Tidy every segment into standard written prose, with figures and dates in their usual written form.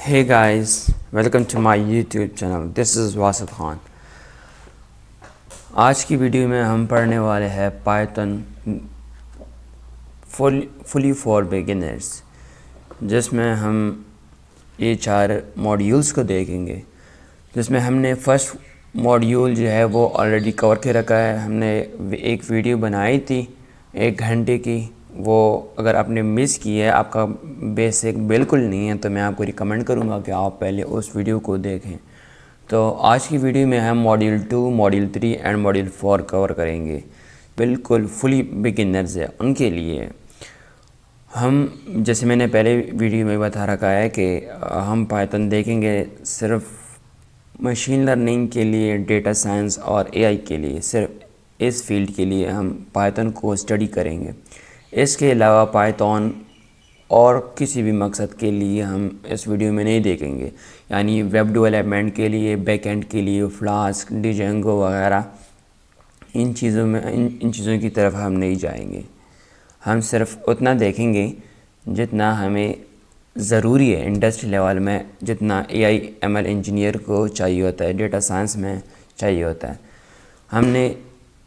Hey guys, welcome to my YouTube channel. This is Wasif Khan. आज की video में हम पढ़ने वाले हैं पाइथन फुली फॉर बिगिनर्स, जिसमें हम ये 4 मॉड्यूल्स को देखेंगे. जिसमें हमने फर्स्ट मॉड्यूल जो है वो ऑलरेडी कवर के रखा है. हमने एक वीडियो बनाई थी 1 घंटे की. वो अगर आपने मिस की है, आपका बेसिक बिल्कुल नहीं है, तो मैं आपको रिकमेंड करूँगा कि आप पहले उस वीडियो को देखें. तो आज की वीडियो में हम module 2, module 3 and module 4 cover करेंगे. बिल्कुल फुली बिगिनर्स है उनके लिए. हम जैसे मैंने पहले वीडियो में बता रखा है कि हम पाइथन देखेंगे सिर्फ मशीन लर्निंग के लिए, डेटा साइंस और एआई के लिए. सिर्फ इस फील्ड के लिए हम पाइथन को स्टडी करेंगे. इसके अलावा पाइथन और किसी भी मकसद के लिए हम इस वीडियो में नहीं देखेंगे. यानी वेब डेवलपमेंट के लिए, बैकएंड के लिए, फ्लास्क, डिजेंगो वगैरह इन चीज़ों की तरफ हम नहीं जाएंगे. हम सिर्फ उतना देखेंगे जितना हमें ज़रूरी है इंडस्ट्री लेवल में, जितना एआई एमएल इंजीनियर को चाहिए होता है, डेटा साइंस में चाहिए होता है. हमने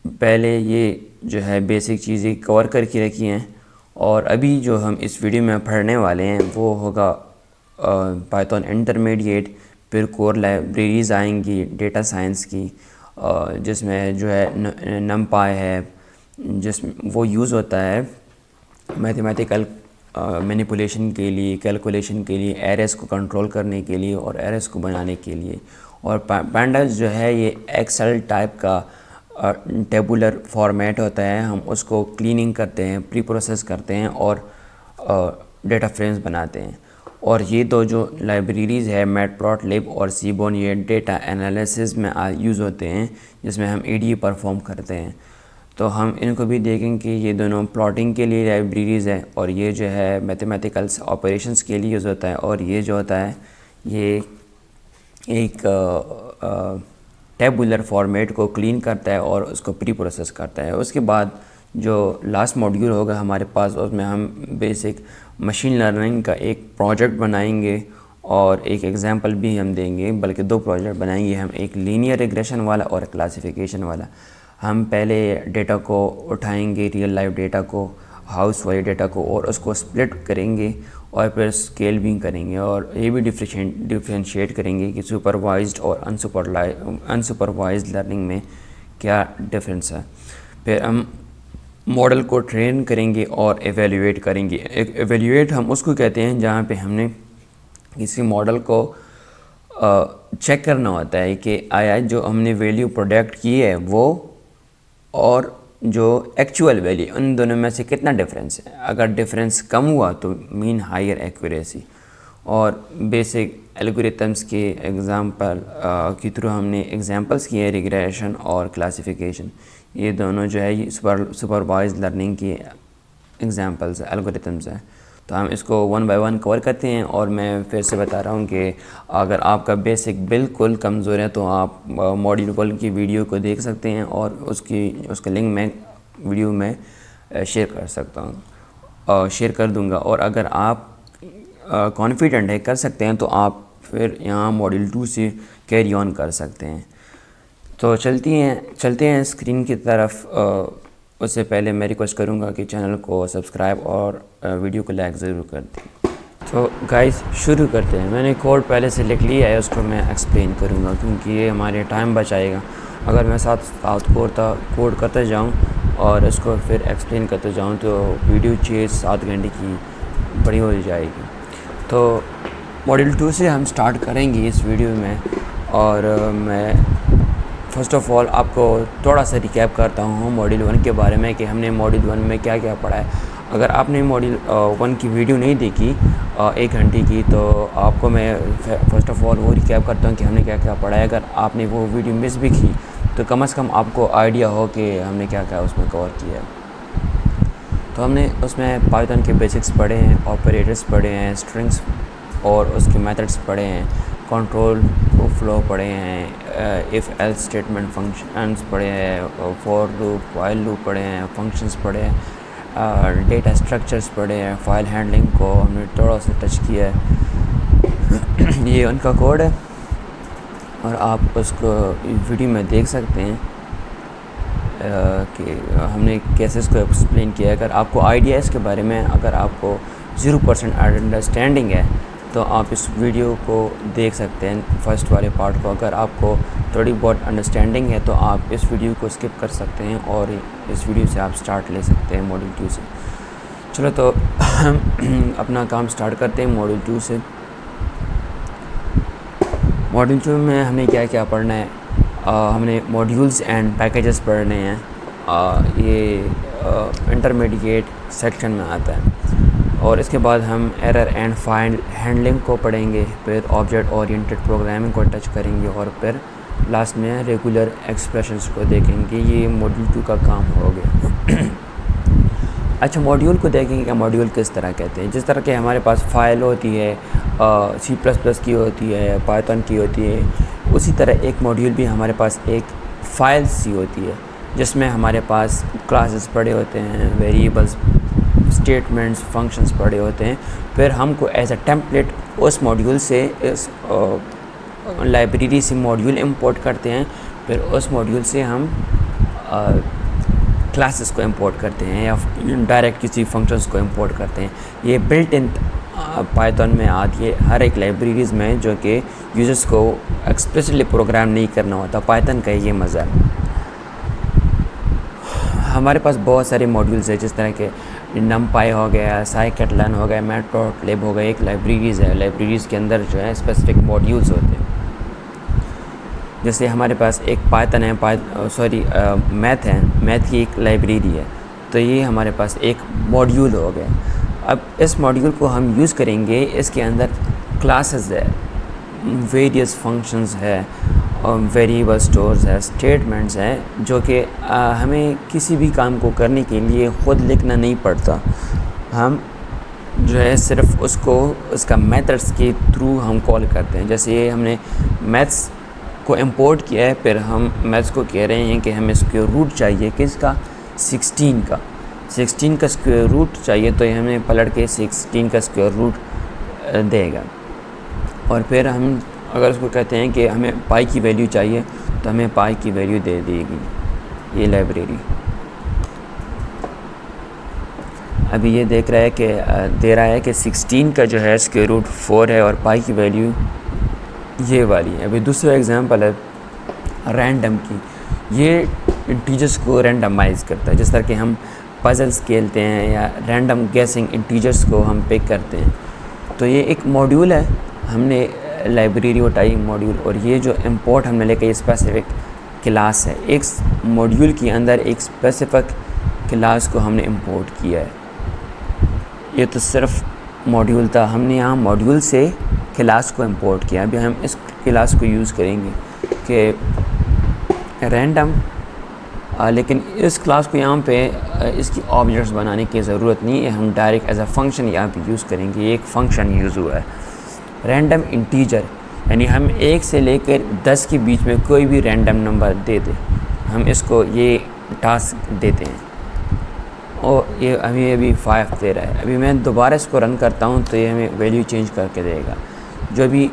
पहले ये जो है बेसिक चीज़ें कवर करके रखी हैं, और अभी जो हम इस वीडियो में पढ़ने वाले हैं वो होगा पाइथन इंटरमीडिएट. फिर कोर लाइब्रेरीज़ आएंगी डेटा साइंस की, जिसमें जो है नमपाई है, जिसमें वो यूज़ होता है मैथमेटिकल मैनिपुलेशन के लिए, कैलकुलेशन के लिए, एरेस को कंट्रोल करने के लिए और एरेस को बनाने के लिए. और पैंडास जो है ये एक्सेल टाइप का टेबुलर फॉर्मेट होता है. हम उसको क्लीनिंग करते हैं, प्री प्रोसेस करते हैं और डेटा फ्रेम्स बनाते हैं. और ये दो जो लाइब्रेरीज़ है मैटप्लॉटलिब और सीबोन, ये डेटा एनालिसिस में यूज़ होते हैं, जिसमें हम ईडी परफॉर्म करते हैं. तो हम इनको भी देखेंगे कि ये दोनों प्लॉटिंग के लिए लाइब्रेरीज़ है, और ये जो है मैथमेटिकल्स ऑपरेशंस के लिए यूज़ होता है. और ये जो होता है ये एक टेबुलर फॉर्मेट को क्लीन करता है और उसको प्री प्रोसेस करता है. उसके बाद जो लास्ट मॉड्यूल होगा हमारे पास, उसमें हम बेसिक मशीन लर्निंग का एक प्रोजेक्ट बनाएंगे और एक एग्जांपल भी हम देंगे, बल्कि 2 प्रोजेक्ट बनाएंगे हम, एक लीनियर रिग्रेशन वाला और क्लासिफिकेशन वाला. हम पहले डेटा को उठाएंगे, रियल लाइफ डेटा को, हाउस वाइज डेटा को, और उसको स्प्लिट करेंगे और फिर स्केल भी करेंगे. और ये भी डिफ्रेंशिएट करेंगे कि सुपरवाइज्ड और अनसुपरवाइज्ड लर्निंग में क्या डिफरेंस है. फिर हम मॉडल को ट्रेन करेंगे और एवेल्यूएट करेंगे. एवेल्यूएट हम उसको कहते हैं जहाँ पे हमने किसी मॉडल को चेक करना होता है कि आया जो हमने वैल्यू प्रोडक्ट की है वो और जो एक्चुअल वैल्यू, उन दोनों में से कितना डिफरेंस है. अगर डिफरेंस कम हुआ तो मीन हायर एक्यूरेसी. और बेसिक एल्गोरिथम्स के एग्जांपल के थ्रू हमने एग्जांपल्स किए, रिग्रेशन और क्लासिफिकेशन. ये दोनों जो है ये सुपरवाइज्ड लर्निंग की एग्जांपल्स एल्गोरिथम्स हैं. तो हम इसको 1 बाय 1 कवर करते हैं. और मैं फिर से बता रहा हूँ कि अगर आपका बेसिक बिल्कुल कमज़ोर है तो आप मॉड्यूल 1 की वीडियो को देख सकते हैं, और उसका लिंक मैं वीडियो में शेयर कर सकता हूँ, शेयर कर दूँगा. और अगर आप कॉन्फिडेंट है, कर सकते हैं, तो आप फिर यहाँ मॉड्यूल 2 से कैरी ऑन कर सकते हैं. तो चलते हैं स्क्रीन की तरफ. उससे पहले मैं रिक्वेस्ट करूँगा कि चैनल को सब्सक्राइब और वीडियो को लाइक ज़रूर कर दें. तो गाइस शुरू करते हैं. मैंने कोड पहले से लिख लिया है, उसको मैं एक्सप्लेन करूँगा क्योंकि ये हमारे टाइम बचाएगा. अगर मैं साथ कोड करते जाऊँ और इसको फिर एक्सप्लेन करते जाऊँ तो वीडियो 6-7 घंटे की बड़ी हो जाएगी. तो मॉड्यूल 2 से हम स्टार्ट करेंगे इस वीडियो में. और मैं फ़र्स्ट ऑफ़ ऑल आपको थोड़ा सा रिकैप करता हूँ मॉड्यूल 1 के बारे में कि हमने मॉड्यूल 1 में क्या क्या पढ़ा है. अगर आपने मॉड्यूल 1 की वीडियो नहीं देखी 1 घंटे की, तो आपको मैं फ़र्स्ट ऑफ़ ऑल वो रिकैप करता हूँ कि हमने क्या क्या पढ़ा है. अगर आपने वो वीडियो मिस भी की तो कम से कम आपको आइडिया हो कि हमने क्या क्या उसमें कवर किया है. तो हमने उसमें पाइथन के बेसिक्स पढ़े हैं, ऑपरेटर्स पढ़े हैं, स्ट्रिंग्स और उसके मेथड्स पढ़े हैं, कंट्रोल फ्लो पढ़े हैं, इफ़ एल्स स्टेटमेंट फंक्शंस पढ़े हैं, फॉर लूप, व्हाइल लूप पढ़े हैं, फंक्शंस पढ़े हैं, डेटा स्ट्रक्चर्स पढ़े हैं, फाइल हैंडलिंग को हमने थोड़ा सा टच किया है. ये उनका कोड है और आप उसको वीडियो में देख सकते हैं कि हमने कैसे इसको एक्सप्लेन किया है। अगर आपको आइडिया है इसके बारे में, अगर आपको 0% अंडरस्टैंडिंग है तो आप इस वीडियो को देख सकते हैं, फर्स्ट वाले पार्ट को। अगर आपको थोड़ी बहुत अंडरस्टैंडिंग है तो आप इस वीडियो को स्किप कर सकते हैं और इस वीडियो से आप स्टार्ट ले सकते हैं मॉड्यूल 2 से। चलो तो हम अपना काम स्टार्ट करते हैं मॉड्यूल 2 से। मॉड्यूल 2 में हमने क्या क्या पढ़ना है, हमने मॉड्यूल्स एंड पैकेजेस पढ़ने हैं। ये इंटरमीडिएट सेक्शन में आता है। और इसके बाद हम एरर एंड फाइल हैंडलिंग को पढ़ेंगे, फिर ऑब्जेक्ट ओरिएंटेड प्रोग्रामिंग को टच करेंगे और फिर लास्ट में रेगुलर एक्सप्रेशंस को देखेंगे। ये मॉड्यूल 2 का काम हो गया। अच्छा, मॉड्यूल को देखेंगे कि मॉड्यूल किस तरह कहते हैं। जिस तरह के हमारे पास फ़ाइल होती है, C++ की होती है, पाइथन की होती है, उसी तरह एक मॉड्यूल भी हमारे पास एक फ़ाइल सी होती है जिसमें हमारे पास क्लासेस पड़े होते हैं, वेरिएबल्स, स्टेटमेंट्स, फंक्शंस पड़े होते हैं। फिर हमको एज अ टेम्पलेट उस मॉड्यूल से इस लाइब्रेरी से मॉड्यूल इंपोर्ट करते हैं। फिर उस मॉड्यूल से हम क्लासेस को इंपोर्ट करते हैं या डायरेक्ट किसी फंक्शंस को इंपोर्ट करते हैं। ये बिल्ट इन पाइथन में आती है हर एक लाइब्रेरीज़ में, जो कि यूजर्स को एक्सप्लिसिटली प्रोग्राम नहीं करना होता। पाइथन का ये मज़ा है। हमारे पास बहुत सारे मॉड्यूल्स हैं, जिस तरह के numpy हो गया, scikit-learn हो गया, matplotlib हो गया। एक लाइब्रेरीज़ है, लाइब्रेरीज़ के अंदर जो है स्पेसिफिक मॉड्यूल्स होते हैं। जैसे हमारे पास एक पाइथन है, मैथ है, मैथ की एक लाइब्रेरी है, तो ये हमारे पास एक मॉड्यूल हो गया। अब इस मॉड्यूल को हम यूज़ करेंगे, इसके अंदर क्लासेस है, वेरियस फंक्शंस है और वेरिएबल स्टोर्स है, स्टेटमेंट्स हैं, जो कि हमें किसी भी काम को करने के लिए ख़ुद लिखना नहीं पड़ता। हम जो है सिर्फ उसको उसका मेथड्स के थ्रू हम कॉल करते हैं। जैसे ये हमने मैथ्स को इंपोर्ट किया है, फिर हम मैथ्स को कह रहे हैं कि हमें स्क्वायर रूट चाहिए, किसका, 16 का स्क्वायर रूट चाहिए, तो ये हमें पलट के 16 का स्क्वायर रूट देगा। और फिर हम अगर उसको कहते हैं कि हमें पाई की वैल्यू चाहिए, तो हमें पाई की वैल्यू दे देगी ये लाइब्रेरी। अभी ये देख रहा है कि दे रहा है कि 16 का जो है स्क्वायर रूट 4 है और पाई की वैल्यू ये वाली है। अभी दूसरा एग्जांपल है रैंडम की। ये इंटीजर्स को रैंडमाइज़ करता है। जिस तरह के हम पजल्स खेलते हैं या रैंडम गैसिंग इंटीजर्स को हम पिक करते हैं, तो ये एक मॉड्यूल है, हमने लाइब्रेरी उठाई मॉड्यूल, और ये जो इंपोर्ट हमने लेके ये स्पेसिफिक क्लास है। एक मॉड्यूल के अंदर एक स्पेसिफिक क्लास को हमने इंपोर्ट किया है। ये तो सिर्फ मॉड्यूल था, हमने यहाँ मॉड्यूल से क्लास को इंपोर्ट किया। अभी हम इस क्लास को यूज़ करेंगे कि रैंडम, लेकिन इस क्लास को यहाँ पे इसकी ऑब्जेक्ट्स बनाने की ज़रूरत नहीं है, हम डायरेक्ट एज अ फंक्शन यहाँ पे यूज़ करेंगे। ये एक फंक्शन यूज़ हुआ है रैंडम इंटीजर, यानी हम 1 से लेकर 10 के बीच में कोई भी रैंडम नंबर दे दें, हम इसको ये टास्क देते हैं। और ये हमें अभी 5 दे रहा है। अभी मैं दोबारा इसको रन करता हूँ तो ये हमें वैल्यू चेंज करके देगा। जो भी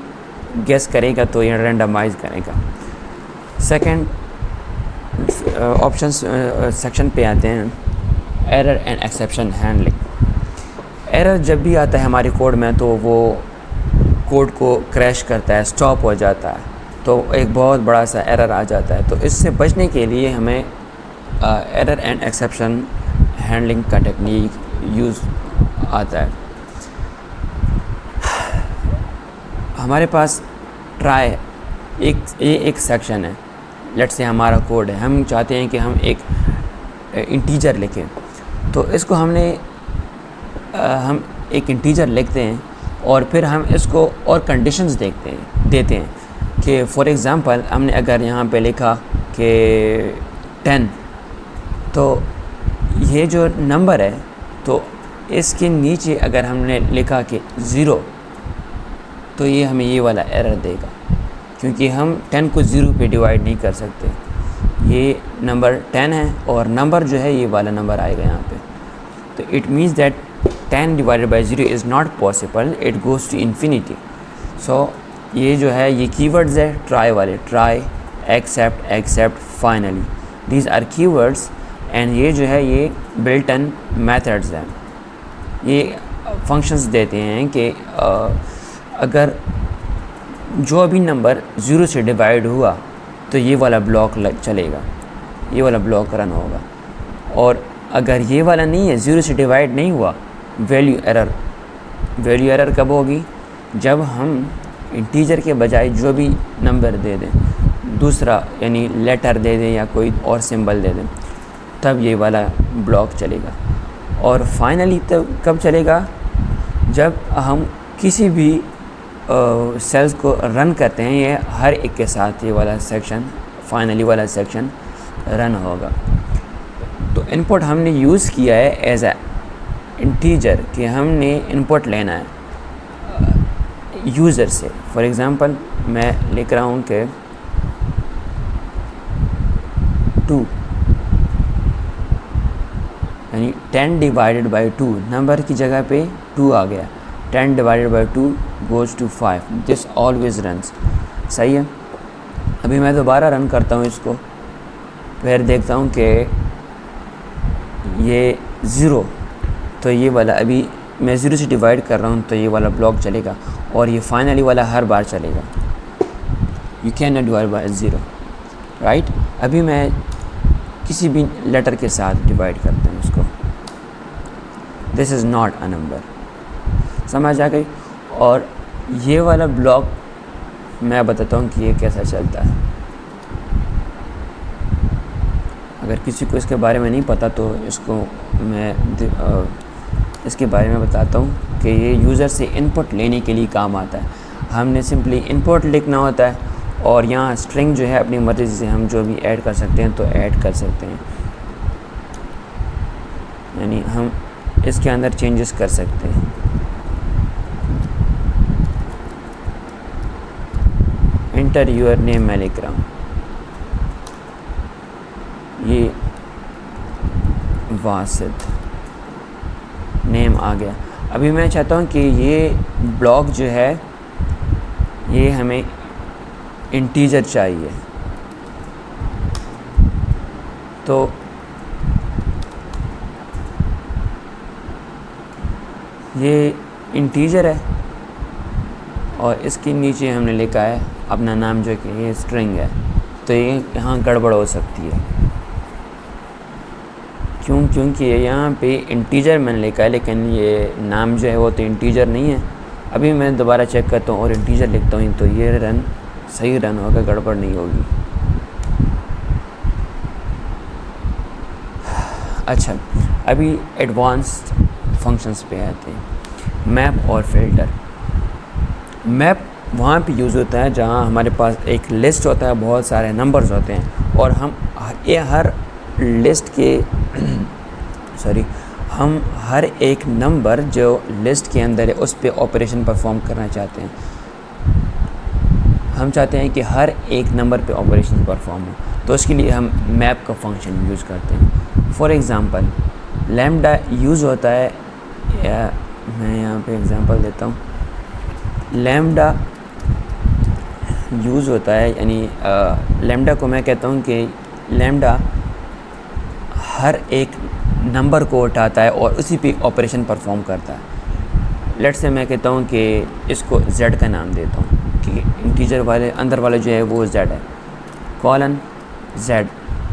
गेस करेगा तो ये रैंडमाइज़ करेगा। सेकंड ऑप्शन सेक्शन पे आते हैं, error and exception handling. Error जब भी आता है हमारे कोड में तो वो कोड को क्रैश करता है, स्टॉप हो जाता है, तो एक बहुत बड़ा सा एरर आ जाता है। तो इससे बचने के लिए हमें एरर एंड एक्सेप्शन हैंडलिंग का टेक्निक यूज़ आता है। हमारे पास ट्राई एक सेक्शन है, लेट्स से हमारा कोड है, हम चाहते हैं कि हम एक इंटीजर लिखें, तो इसको हम एक इंटीजर लिखते हैं और फिर हम इसको और कंडीशंस देते हैं कि फॉर एग्ज़ाम्पल हमने अगर यहाँ पे लिखा कि 10, तो ये जो नंबर है तो इसके नीचे अगर हमने लिखा कि 0, तो ये हमें ये वाला एरर देगा, क्योंकि हम 10 को 0 पे डिवाइड नहीं कर सकते। ये नंबर 10 है और नंबर जो है ये वाला नंबर आएगा यहाँ पे, तो it means that 10 divided by 0 is not possible, it goes to infinity. So ये जो है ये कीवर्ड्स है ट्राई वाले, try, except, except, finally, these are keywords. And ये जो है ये बिल्ट इन मेथड्स हैं, ये फंक्शंस देते हैं कि अगर जो भी नंबर 0 से डिवाइड हुआ तो ये वाला ब्लॉक चलेगा, ये वाला ब्लॉक रन होगा। और अगर ये वाला नहीं है, 0 से डिवाइड नहीं हुआ, वैल्यू एरर। वैल्यू एरर कब होगी? जब हम इंटीजर के बजाय जो भी नंबर दे दें, दूसरा यानी लेटर दे दें या कोई और सिंबल दे दें, तब ये वाला ब्लॉक चलेगा। और फाइनली तब कब चलेगा? जब हम किसी भी सेल्स को रन करते हैं, ये हर एक के साथ ये वाला सेक्शन, फाइनली वाला सेक्शन रन होगा। तो इनपुट हमने यूज़ किया है एज ए इंटीजर कि हमने इनपुट लेना है यूज़र से। फॉर एग्ज़ाम्पल मैं लिख रहा हूँ कि 2 यानी 10 डिवाइडेड बाई 2, नंबर की जगह पे 2 आ गया। 10 divided by 2 goes to 5, this always runs. सही है। अभी मैं दोबारा रन करता हूँ इसको, फिर देखता हूँ कि ये 0, तो ये वाला अभी मैं 0 से डिवाइड कर रहा हूँ तो ये वाला ब्लॉक चलेगा, और ये फाइनली वाला हर बार चलेगा। You can not divide by 0, right. अभी मैं किसी भी लेटर के साथ डिवाइड करते हैं उसको, this is not a number. समझ आ गई। और ये वाला ब्लॉक मैं बताता हूँ कि ये कैसा चलता है। अगर किसी को इसके बारे में नहीं पता तो इसको मैं इसके बारे में बताता हूँ कि ये यूज़र से इनपुट लेने के लिए काम आता है। हमने सिंपली इनपुट लिखना होता है, और यहाँ स्ट्रिंग जो है अपनी मर्ज़ी से हम जो भी ऐड कर सकते हैं तो ऐड कर सकते हैं, यानी हम इसके अंदर चेंजेस कर सकते हैं। इंटर यूर नेम मैं लिख रहा हूँ, ये वासिद नेम आ गया। अभी मैं चाहता हूँ कि ये ब्लॉक जो है ये हमें इंटीजर चाहिए, तो ये इंटीजर है और इसके नीचे हमने लिखा है अपना नाम जो कि ये स्ट्रिंग है, तो ये यहाँ गड़बड़ हो सकती है। क्योंकि यहाँ पे इंटीजर मैंने लिखा है, लेकिन ये नाम जो है वो तो इंटीजर नहीं है। अभी मैं दोबारा चेक करता हूँ और इंटीजर लिखता हूँ तो ये रन सही रन होगा, गड़बड़ नहीं होगी। अच्छा, अभी एडवांस्ड फंक्शंस पे आते हैं। मैप और फिल्टर। मैप वहाँ पे यूज़ होता है जहाँ हमारे पास एक लिस्ट होता है, बहुत सारे नंबर्स होते हैं, और हम हर लिस्ट के हम हर एक नंबर जो लिस्ट के अंदर है उस पर ऑपरेशन परफॉर्म करना चाहते हैं। हम चाहते हैं कि हर एक नंबर पे ऑपरेशन परफॉर्म हो, तो उसके लिए हम मैप का फंक्शन यूज़ करते हैं। फॉर एग्ज़ाम्पल लैम्डा यूज़ होता है, या मैं यहाँ पे एग्ज़ाम्पल देता हूँ। लैम्डा यूज़ होता है, यानी लैम्डा को मैं कहता हूँ कि लैम्डा हर एक नंबर को उठाता है और उसी पे ऑपरेशन परफॉर्म करता है। लेट्स से मैं कहता हूँ कि इसको z का नाम देता हूँ कि इंटीजर वाले अंदर वाले जो है वो z है, कॉलन z।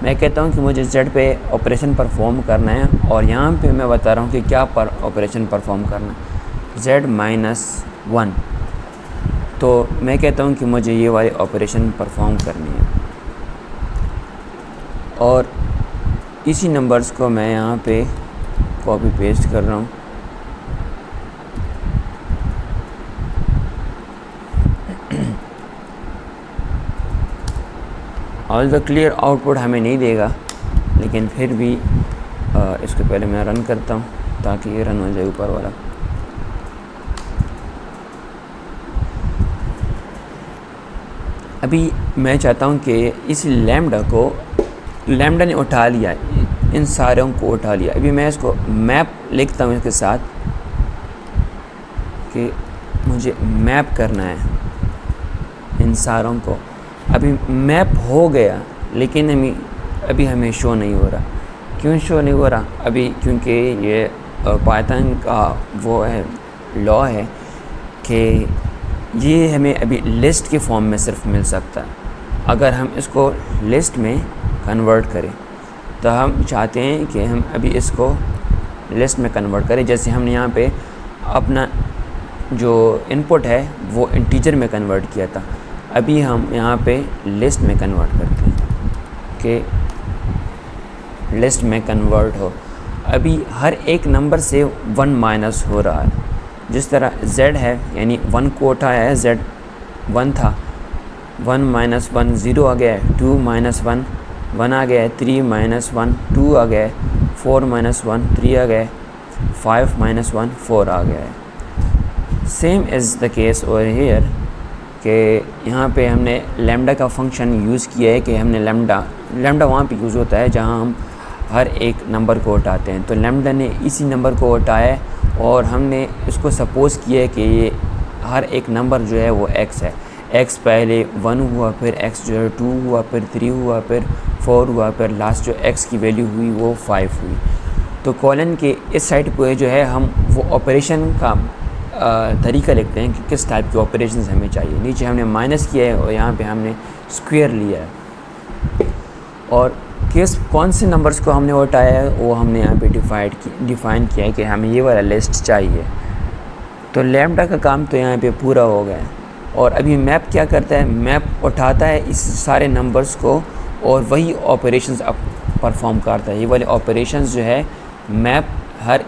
मैं कहता हूँ कि मुझे z पे ऑपरेशन परफॉर्म करना है, और यहाँ पे मैं बता रहा हूँ कि क्या पर ऑपरेशन परफॉर्म करना है, z-1। तो मैं कहता हूँ कि मुझे ये वाली ऑपरेशन परफॉर्म करनी है, और इसी नंबर्स को मैं यहाँ पे कॉपी पेस्ट कर रहा हूँ। ऑल द क्लियर आउटपुट हमें नहीं देगा, लेकिन फिर भी इसको पहले मैं रन करता हूँ ताकि ये रन हो जाए ऊपर वाला। अभी मैं चाहता हूँ कि इस लैम्डा ने उठा लिया, इन सारों को उठा लिया। अभी मैं इसको मैप लिखता हूँ इसके साथ कि मुझे मैप करना है इन सारों को अभी मैप हो गया, लेकिन अभी हमें शो नहीं हो रहा। क्यों शो नहीं हो रहा अभी? क्योंकि ये पाइथन का वो है लॉ है कि ये हमें अभी लिस्ट के फॉर्म में सिर्फ मिल सकता है। अगर हम इसको लिस्ट में कन्वर्ट करें तो हम चाहते हैं कि हम अभी इसको लिस्ट में कन्वर्ट करें। जैसे हमने यहाँ पे अपना जो इनपुट है वो इंटीजर में कन्वर्ट किया था, अभी हम यहाँ पे लिस्ट में कन्वर्ट करते हैं कि लिस्ट में कन्वर्ट हो। अभी हर एक नंबर से 1 माइनस हो रहा है। जिस तरह z है, यानी 1 को उठाया है, z 1 था, 1 माइनस 1 0 आ गया है, 2 माइनस 1 1 आ गया है, 3 माइनस 1 2 आ गया है, 4 माइनस 1 3 आ गया है, 5 माइनस 1 4 आ गया है। Same is the case over here कि यहाँ पे हमने लैम्डा का फंक्शन यूज़ किया है कि हमने लैम्डा वहाँ पे यूज़ होता है जहाँ हम हर एक नंबर को उठाते हैं। तो लैम्डा ने इसी नंबर को उठाया और हमने इसको सपोज़ किया है कि ये हर एक नंबर जो है वो x है। x पहले 1 हुआ, फिर x जो है 2 हुआ, फिर 3 हुआ, फिर 4 हुआ, फिर लास्ट जो x की वैल्यू हुई वो 5 हुई। तो कॉलन के इस साइड पे जो है हम वो ऑपरेशन का तरीका लिखते हैं कि किस टाइप के ऑपरेशंस हमें चाहिए। नीचे हमने माइनस किया है और यहाँ पे हमने स्क्वायर लिया है, और कौन से नंबर्स को हमने उठाया है वो हमने यहाँ पे डिफ़ाइन किया है कि हमें ये वाला लिस्ट चाहिए। तो लैम्डा का काम तो यहाँ पे पूरा हो गया है। और अभी मैप क्या करता है? मैप उठाता है इस सारे नंबर्स को और वही ऑपरेशंस अब परफॉर्म करता है। ये वाले ऑपरेशंस जो है मैप हर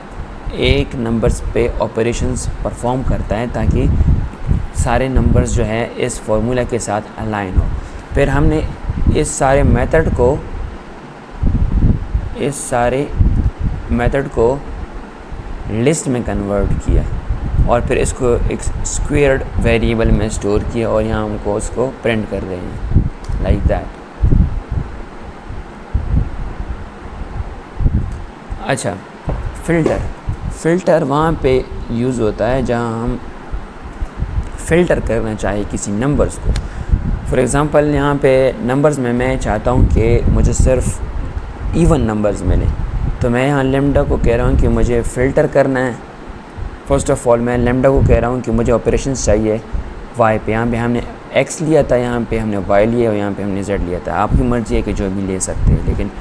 एक नंबर्स पे ऑपरेशंस परफॉर्म करता है ताकि सारे नंबर्स जो है इस फॉर्मूला के साथ अलाइन हो। फिर हमने इस सारे मेथड को लिस्ट में कन्वर्ट किया और फिर इसको एक स्क्वेयर्ड वेरिएबल में स्टोर किया और यहाँ हमको उसको प्रिंट कर रहे हैं लाइक दैट। अच्छा, फ़िल्टर वहाँ पे यूज़ होता है जहाँ हम फ़िल्टर करना चाहिए किसी नंबर्स को। फॉर एग्ज़ाम्पल यहाँ पे नंबर्स में मैं चाहता हूँ कि मुझे सिर्फ इवन नंबर्स मिले, तो मैं यहाँ लैम्डा को कह रहा हूँ कि मुझे फ़िल्टर करना है। फ़र्स्ट ऑफ़ ऑल मैं लैम्डा को कह रहा हूँ कि मुझे ऑपरेशंस चाहिए y पे। यहाँ पे हमने x लिया था, यहाँ पे हमने y लिया और यहाँ पे हमने z लिया था। आपकी मर्ज़ी है कि जो भी ले सकते हैं, लेकिन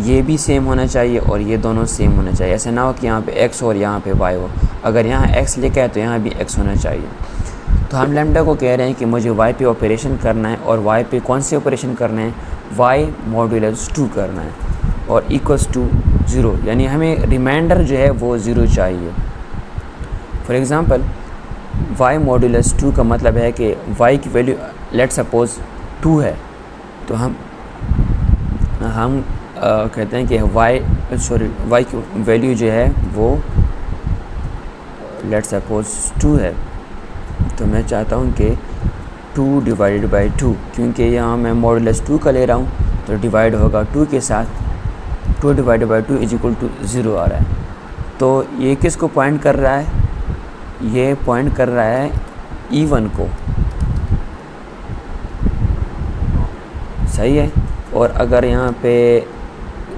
ये भी सेम होना चाहिए और ये दोनों सेम होना चाहिए। ऐसा ना हो कि यहाँ पे x और यहाँ पे y हो। अगर यहाँ x लिखा है तो यहाँ भी x होना चाहिए। तो हम लैम्डा को कह रहे हैं कि मुझे y पे ऑपरेशन करना है और y पे कौन से ऑपरेशन करने हैं? y मॉड्यूलस 2 करना है और इक्वल्स टू 0, यानी हमें रिमाइंडर जो है वो 0 चाहिए। फॉर एग्ज़ाम्पल y मॉड्यूलस 2 का मतलब है कि y की वैल्यू लेट सपोज़ 2 है, तो हम कहते हैं कि y की वैल्यू जो है वो लेट सपोज़ 2 है। तो मैं चाहता हूँ कि 2 डिवाइडेड बाई 2, क्योंकि यहाँ मैं मॉड्यूलस 2 का ले रहा हूँ तो डिवाइड होगा 2 के साथ। 2 divided by 2 is equal to 0 आ रहा है। तो ये किसको पॉइंट कर रहा है? ये पॉइंट कर रहा है इवन को, सही है। और अगर यहाँ पे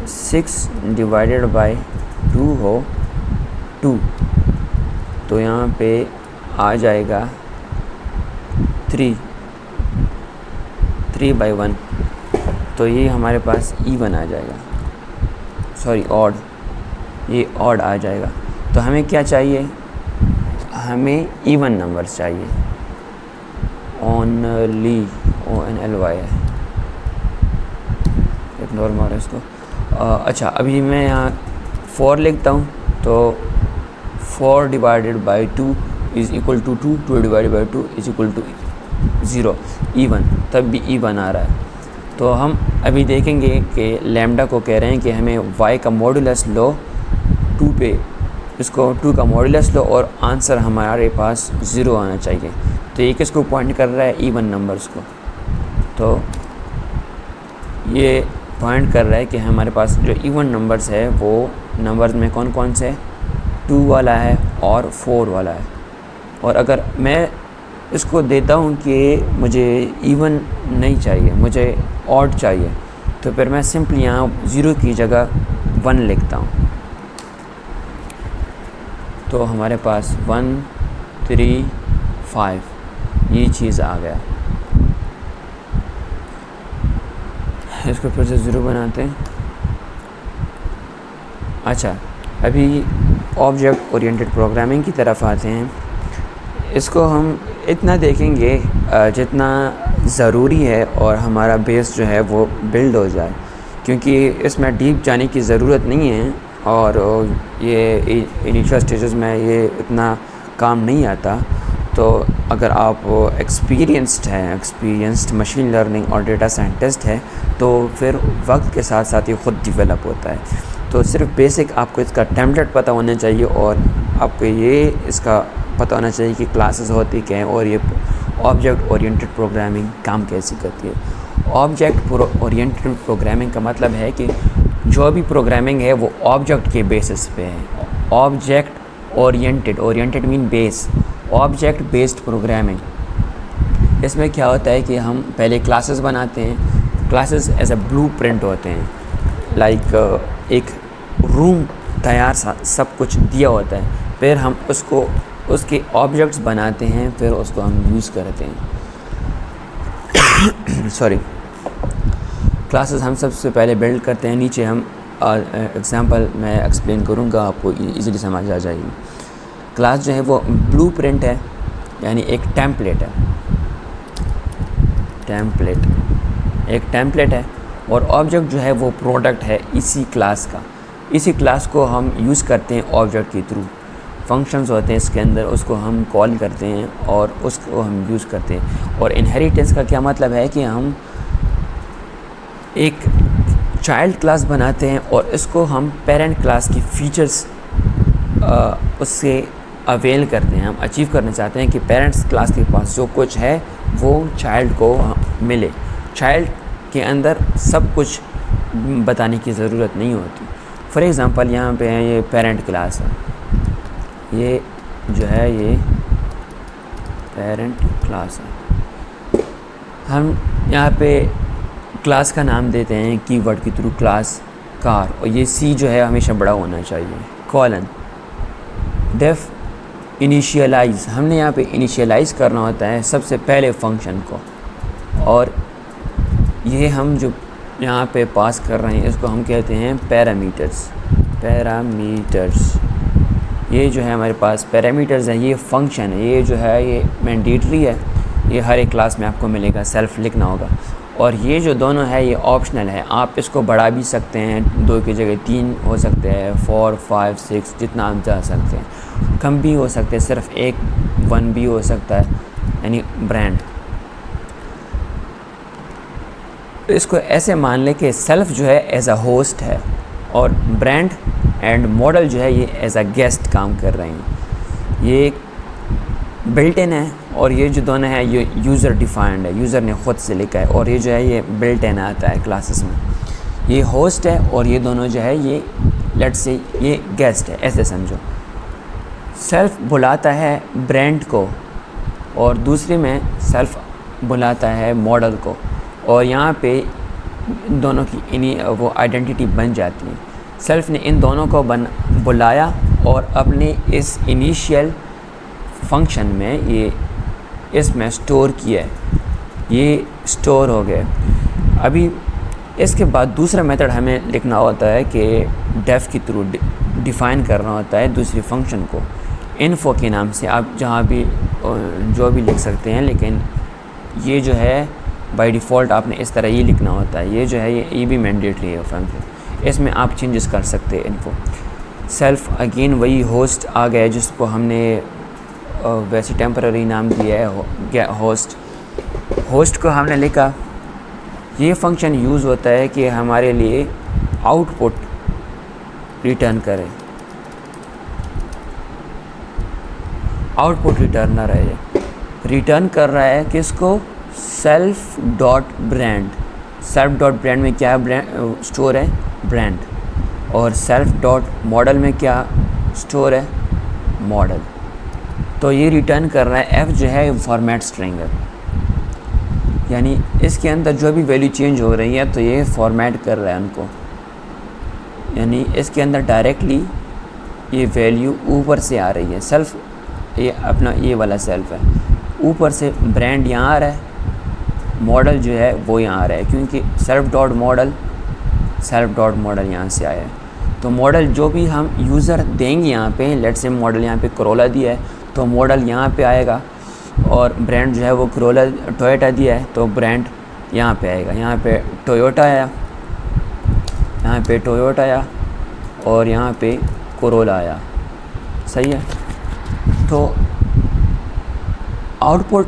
6 डिवाइडेड बाई 2 हो 2, तो यहाँ पे आ जाएगा 3 बाई 1, तो ये हमारे पास इवन आ जाएगा, सॉरी ऑड, ये ऑड आ जाएगा। तो हमें क्या चाहिए? हमें इवन नंबर्स चाहिए। ओनली ONLY है, इग्नोर मारो इसको। अच्छा, अभी मैं यहाँ 4 लिखता हूँ तो 4 divided by 2 is equal to 2, 2 divided by 2 is equal to 0, even, तब भी इवन आ रहा है। तो हम अभी देखेंगे कि लैम्डा को कह रहे हैं कि हमें y का मॉड्यूलस लो 2 पे, इसको 2 का मॉड्यूलस लो और आंसर हमारे पास 0 आना चाहिए। तो ये किसको पॉइंट कर रहा है? इवन नंबर्स को। तो ये पॉइंट कर रहा है कि हमारे पास जो इवन नंबर्स है वो नंबर्स में कौन कौन से 2 वाला है और 4 वाला है। और अगर मैं इसको देता हूँ कि मुझे इवन नहीं चाहिए, मुझे ऑड चाहिए, तो फिर मैं सिंपली यहाँ 0 की जगह 1 लिखता हूँ। तो हमारे पास 1 3 5 ये चीज़ आ गया। इसको फिर से 0 बनाते हैं। अच्छा, अभी ऑब्जेक्ट ओरिएंटेड प्रोग्रामिंग की तरफ आते हैं। इसको हम इतना देखेंगे जितना ज़रूरी है और हमारा बेस जो है वो बिल्ड हो जाए, क्योंकि इसमें डीप जाने की ज़रूरत नहीं है और ये इनिशियल स्टेजेस में ये इतना काम नहीं आता। तो अगर आप एक्सपीरियंस्ड मशीन लर्निंग और डेटा साइंटिस्ट है तो फिर वक्त के साथ साथ ये ख़ुद डेवलप होता है। तो सिर्फ बेसिक आपको इसका टेम्पलेट पता होना चाहिए और आपको ये इसका पता होना चाहिए कि क्लासेस होती क्या हैं और ये ऑब्जेक्ट ओरिएंटेड प्रोग्रामिंग काम कैसे करती है। ऑब्जेक्ट ओरिएंटेड प्रोग्रामिंग का मतलब है कि जो भी प्रोग्रामिंग है वो ऑब्जेक्ट के बेसिस पे है। Object oriented mean base, object based programming. इसमें क्या होता है कि हम पहले क्लासेस बनाते हैं। क्लासेस एज अ ब्लूप्रिंट होते हैं, लाइक एक रूम तैयार सब कुछ दिया होता है, फिर हम उसके ऑब्जेक्ट्स बनाते हैं, फिर उसको हम यूज़ करते हैं। सॉरी, क्लासेस हम सबसे पहले बिल्ड करते हैं। नीचे हम एग्जांपल मैं एक्सप्लेन करूँगा, आपको इजीली समझ आ जाएगी। क्लास जो है वो ब्लूप्रिंट है, यानी एक टेम्पलेट है। एक टेम्पलेट है और ऑब्जेक्ट जो है वो प्रोडक्ट है इसी क्लास का। इसी क्लास को हम यूज़ करते हैं ऑब्जेक्ट के थ्रू। फंक्शंस होते हैं इसके अंदर, उसको हम कॉल करते हैं और उसको हम यूज़ करते हैं। और इनहेरिटेंस का क्या मतलब है कि हम एक चाइल्ड क्लास बनाते हैं और इसको हम पेरेंट क्लास की फीचर्स उससे अवेल करते हैं। हम अचीव करना चाहते हैं कि पेरेंट्स क्लास के पास जो कुछ है वो चाइल्ड को मिले। चाइल्ड के अंदर सब कुछ बताने की ज़रूरत नहीं होती। फॉर एग्ज़ाम्पल यहाँ पे है, ये पेरेंट क्लास है, ये जो है ये पेरेंट क्लास है। हम यहाँ पे क्लास का नाम देते हैं कीवर्ड के थ्रू, क्लास कार, और ये सी जो है हमेशा बड़ा होना चाहिए। कॉलन डेफ इनिशियलाइज़, हमने यहाँ पे इनिशियलाइज़ करना होता है सबसे पहले फंक्शन को, और ये हम जो यहाँ पे पास कर रहे हैं इसको हम कहते हैं पैरामीटर्स। ये जो है हमारे पास पैरामीटर्स हैं, ये फंक्शन है, ये जो है ये मैंडेटरी है, ये हर एक क्लास में आपको मिलेगा, सेल्फ लिखना होगा। और ये जो दोनों है ये ऑप्शनल है, आप इसको बढ़ा भी सकते हैं, 2 की जगह 3 हो सकते हैं, 4 5 6 जितना आप जा सकते हैं, कम भी हो सकते हैं, सिर्फ 1 भी हो सकता है, यानी ब्रांड। इसको ऐसे मान लें कि सेल्फ जो है एज अ होस्ट है और ब्रांड एंड मॉडल जो है ये एज अ गेस्ट काम कर रहे हैं। ये बिल्ट इन है और ये जो दोनों है ये यूज़र डिफाइंड है, यूज़र ने ख़ुद से लिखा है, और ये जो है ये बिल्ट इन आता है क्लासेस में। ये होस्ट है और ये दोनों जो है ये लेट्स से ये गेस्ट है, ऐसे समझो। सेल्फ बुलाता है ब्रांड को और दूसरे में सेल्फ बुलाता है मॉडल को, और यहाँ पे दोनों की इन्हीं वो आइडेंटिटी बन जाती है। सेल्फ ने इन दोनों को बुलाया और अपने इस इनिशियल फंक्शन में ये इसमें स्टोर किया है, ये स्टोर हो गए। अभी इसके बाद दूसरा मेथड हमें लिखना होता है कि डेफ के थ्रू डिफ़ाइन करना होता है दूसरी फंक्शन को इन्फो के नाम से। आप जहाँ भी जो भी लिख सकते हैं, लेकिन ये जो है बाय डिफ़ॉल्ट आपने इस तरह ही लिखना होता है। ये जो है ये भी मैंडेटरी है फंक्शन, इसमें आप चेंजेस कर सकते हैं इन्फो। सेल्फ अगेन वही होस्ट आ गया जिसको हमने वैसे टेम्पररी नाम दिया है होस्ट को हमने लिखा। ये फंक्शन यूज़ होता है कि हमारे लिए आउटपुट रिटर्न करे, आउटपुट रिटर्नर है, रिटर्न कर रहा है किसको, self dot brand. Self dot brand में क्या स्टोर है, ब्रांड, और सेल्फ डॉट मॉडल में क्या स्टोर है, मॉडल। तो ये रिटर्न कर रहा है, f जो है फॉर्मेट स्ट्रिंग है, यानी इसके अंदर जो भी वैल्यू चेंज हो रही है तो ये फॉर्मेट कर रहा है उनको, यानी इसके अंदर डायरेक्टली ये वैल्यू ऊपर से आ रही है। सेल्फ ये अपना ये वाला सेल्फ है, ऊपर से ब्रांड यहाँ आ रहा है, मॉडल जो है वो यहाँ आ रहा है, क्योंकि सेल्फ डॉट मॉडल यहाँ से आया है। तो मॉडल जो भी हम यूज़र देंगे यहाँ पे, लेट्स से मॉडल यहाँ पे करोला दिया है तो मॉडल यहाँ पे आएगा, और ब्रांड जो है वो करोला टोयोटा दिया है तो ब्रांड यहाँ पे आएगा। यहाँ पे टोयोटा आया, यहाँ पे टोयोटा आया और यहाँ पे करोला आया, सही है। तो आउटपुट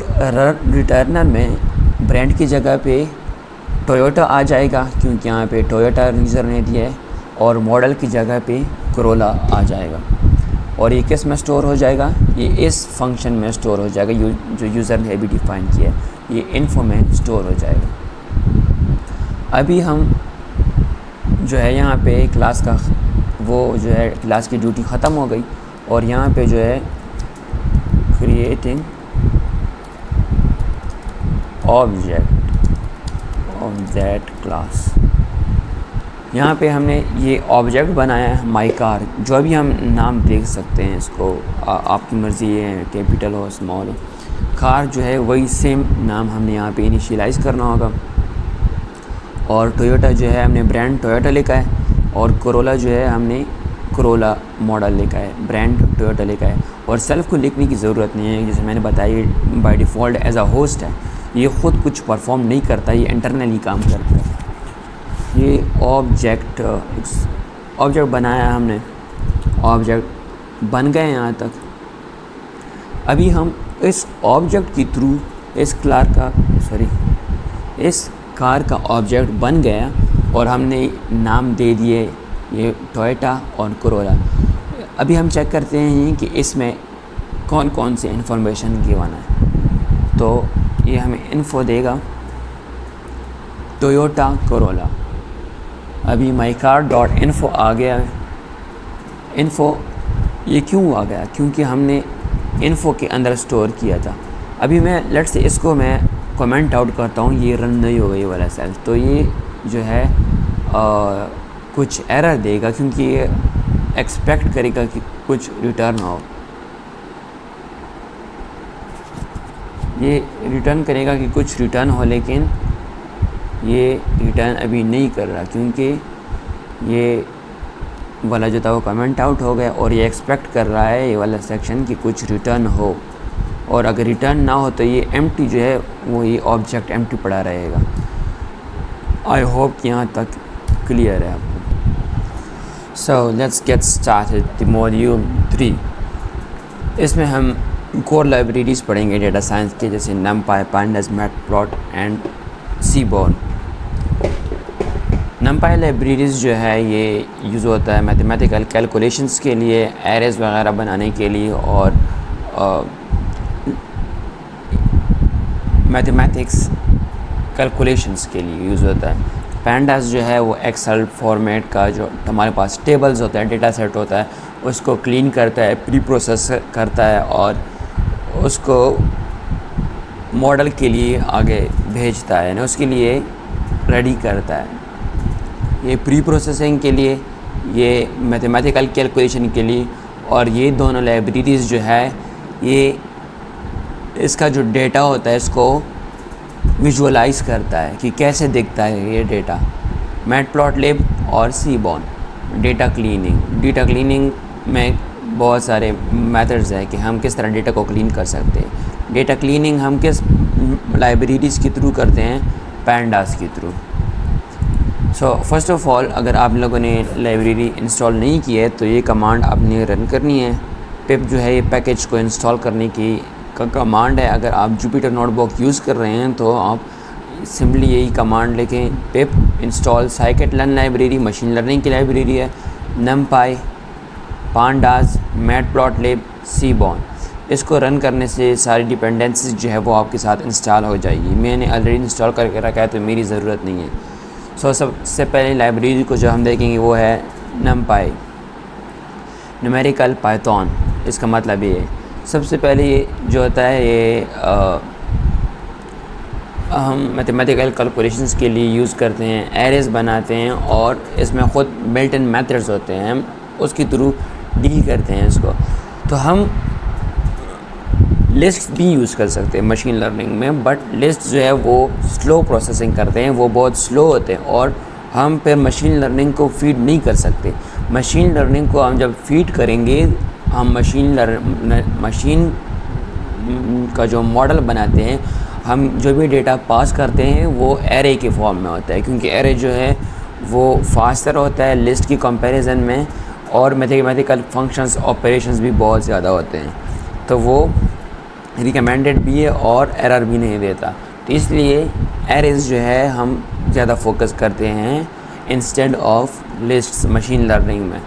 रिटर्नर में ब्रांड की जगह पे टोयोटा आ जाएगा, क्योंकि यहाँ पे टोयोटा यूज़र ने दिया है, और मॉडल की जगह पे करोला आ जाएगा। और ये किस में स्टोर हो जाएगा, ये इस फंक्शन में स्टोर हो जाएगा जो यूज़र ने अभी डिफ़ाइन किया है, ये इन्फो में स्टोर हो जाएगा। अभी हम जो है यहाँ पे क्लास का वो जो है क्लास की ड्यूटी ख़त्म हो गई, और यहाँ पे जो है क्रिएटिंग ऑब्जेक्ट क्लास, यहाँ पे हमने ये ऑब्जेक्ट बनाया है माई कार, जो भी हम नाम देख सकते हैं इसको, आपकी मर्ज़ी है, कैपिटल हो स्मॉल हो। कार जो है वही सेम नाम हमने यहाँ पे इनिशियलाइज़ करना होगा। और टोयोटा जो है हमने ब्रांड टोयोटा लिखा है, और करोला जो है हमने करोला मॉडल लिखा है, ब्रांड टोयोटा लिखा है। और सेल्फ को लिखने की ज़रूरत नहीं है, जैसे मैंने बताया by default as a host है, ये ख़ुद कुछ परफॉर्म नहीं करता, ये इंटरनली काम करता है। ये ऑब्जेक्ट बनाया हमने, ऑब्जेक्ट बन गए यहाँ तक। अभी हम इस ऑब्जेक्ट के थ्रू इस कार का ऑब्जेक्ट बन गया, और हमने नाम दे दिए ये टोयोटा और करोला। अभी हम चेक करते हैं कि इसमें कौन कौन सी इंफॉर्मेशन गिवन है। तो ये हमें इन्फो देगा टोयोटा करोला। अभी माई कार डॉट इन्फो आ गया है। इन्फो ये क्यों आ गया, क्योंकि हमने इन्फो के अंदर स्टोर किया था। अभी मैं लेट्स से इसको मैं कमेंट आउट करता हूँ, ये रन नहीं होगा ये वाला सेल, तो ये जो है कुछ एरर देगा, क्योंकि ये एक्सपेक्ट करेगा कि कुछ रिटर्न हो। ये रिटर्न करेगा कि कुछ रिटर्न हो, लेकिन ये रिटर्न अभी नहीं कर रहा, क्योंकि ये वाला जो था वो कमेंट आउट हो गया, और ये एक्सपेक्ट कर रहा है ये वाला सेक्शन कि कुछ रिटर्न हो। और अगर रिटर्न ना हो तो ये एम्प्टी जो है वो ये ऑब्जेक्ट एम्प्टी पड़ा रहेगा। आई होप कि यहाँ तक क्लियर है आपको। So let's get started the module 3। इसमें हम कोर लाइब्रेरीज़ पढ़ेंगे डेटा साइंस के, जैसे numpy, pandas, matplot and seaborn। numpy libraries जो है ये यूज़ होता है मैथमेटिकल कैलकुलेशंस के लिए, एरेज़ वगैरह बनाने के लिए, और मैथमेटिक्स कैलकुलेशंस के लिए यूज़ होता है। pandas जो है वो एक्सेल फॉर्मेट का जो हमारे पास टेबल्स होता है, डेटा सेट होता है, उसको क्लीन करता है, प्री प्रोसेस करता है, और उसको मॉडल के लिए आगे भेजता है ना, उसके लिए रेडी करता है। ये प्री प्रोसेसिंग के लिए, ये मैथमेटिकल कैलकुलेशन के लिए, और ये दोनों लाइब्रेरीज़ जो है ये इसका जो डेटा होता है इसको विजुअलाइज करता है कि कैसे दिखता है ये डेटा। मैटप्लॉटलिब और सीबॉर्न। डेटा क्लीनिंग में बहुत सारे मेथड्स हैं कि हम किस तरह डेटा को क्लीन कर सकते हैं। डेटा क्लीनिंग हम किस लाइब्रेरीज़ के थ्रू करते हैं, पैंडास के through. So first of all, अगर आप लोगों ने लाइब्रेरी इंस्टॉल नहीं की है तो ये कमांड आपने रन करनी है। पिप जो है ये पैकेज को इंस्टॉल करने की कमांड है। अगर आप जुपिटर नोटबुक यूज़ कर रहे हैं तो आप सिंपली यही कमांड लिखें, पिप install scikit-learn library, machine learning की लाइब्रेरी है, numpy, pandas, matplotlib, seaborn। इसको रन करने से सारी डिपेंडेंसीज जो है वो आपके साथ इंस्टॉल हो जाएगी। मैंने ऑलरेडी इंस्टॉल करके रखा है तो मेरी ज़रूरत नहीं है। सो सबसे पहले लाइब्रेरी को जो हम देखेंगे वो है numpy, न्यूमेरिकल पाइथन। इसका मतलब ये है सबसे पहले ये जो होता है ये हम मैथमेटिकल कैलकुलेशंस के लिए यूज़ करते हैं, एरेज़ बनाते हैं और इसमें ख़ुद बिल्ट इन मेथड्स होते हैं, हम उसके थ्रू डील करते हैं इसको। तो हम लिस्ट भी यूज़ कर सकते हैं मशीन लर्निंग में, बट लिस्ट जो है वो स्लो प्रोसेसिंग करते हैं, वो बहुत स्लो होते हैं और हम फिर मशीन लर्निंग को फीड नहीं कर सकते। मशीन लर्निंग को हम जब फीड करेंगे, हम मशीन का जो मॉडल बनाते हैं, हम जो भी डेटा पास करते हैं वो एरे के फॉर्म में होता है, क्योंकि एरे जो है वो फास्टर होता है लिस्ट की कंपैरिजन में और मैथमेटिकल फंक्शंस ऑपरेशंस भी बहुत ज़्यादा होते हैं, तो वो रिकमेंडेड भी है और एरर भी नहीं देता। तो इसलिए एरेज जो है हम ज़्यादा फोकस करते हैं instead of lists machine learning में।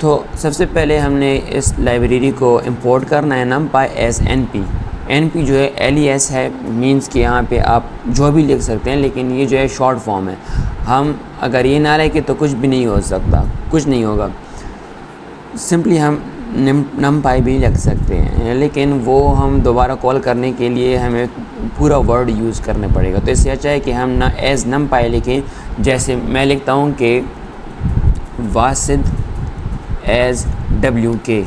तो सबसे पहले हमने इस लाइब्रेरी को इंपोर्ट करना है numpy एज np। np जो है les है, मींस कि यहाँ पे आप जो भी लिख सकते हैं, लेकिन ये जो है शॉर्ट फॉर्म है। हम अगर ये ना लिखें तो कुछ भी नहीं हो सकता, कुछ नहीं होगा। सिंपली हम numpy भी लिख सकते हैं, लेकिन वो हम दोबारा कॉल करने के लिए हमें पूरा वर्ड यूज़ करना पड़ेगा। तो इससे अच्छा है कि हम ना एज numpy लिखें, जैसे मैं लिखता हूँ कि Wasid as wk,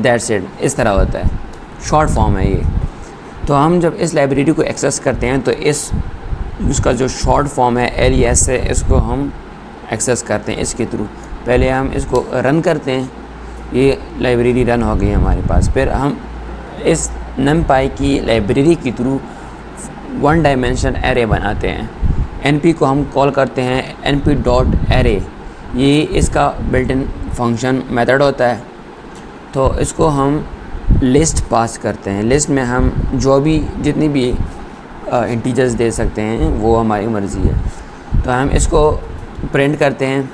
that's it, इस तरह होता है, शॉर्ट फॉर्म है ये। तो हम जब इस लाइब्रेरी को एक्सेस करते हैं तो उसका जो शॉर्ट फॉर्म है les है, इसको हम एक्सेस करते हैं इसके थ्रू। पहले हम इसको रन करते हैं, ये लाइब्रेरी रन हो गई हमारे पास। फिर हम इस numpy की लाइब्रेरी के थ्रू वन डायमेंशन एरे बनाते हैं। np को हम कॉल करते हैं np.array, ये इसका बिल्ट इन फंक्शन मेथड होता है। तो इसको हम लिस्ट पास करते हैं, लिस्ट में हम जो भी जितनी भी इंटीजर्स दे सकते हैं वो हमारी मर्ज़ी है। तो हम इसको प्रिंट करते हैं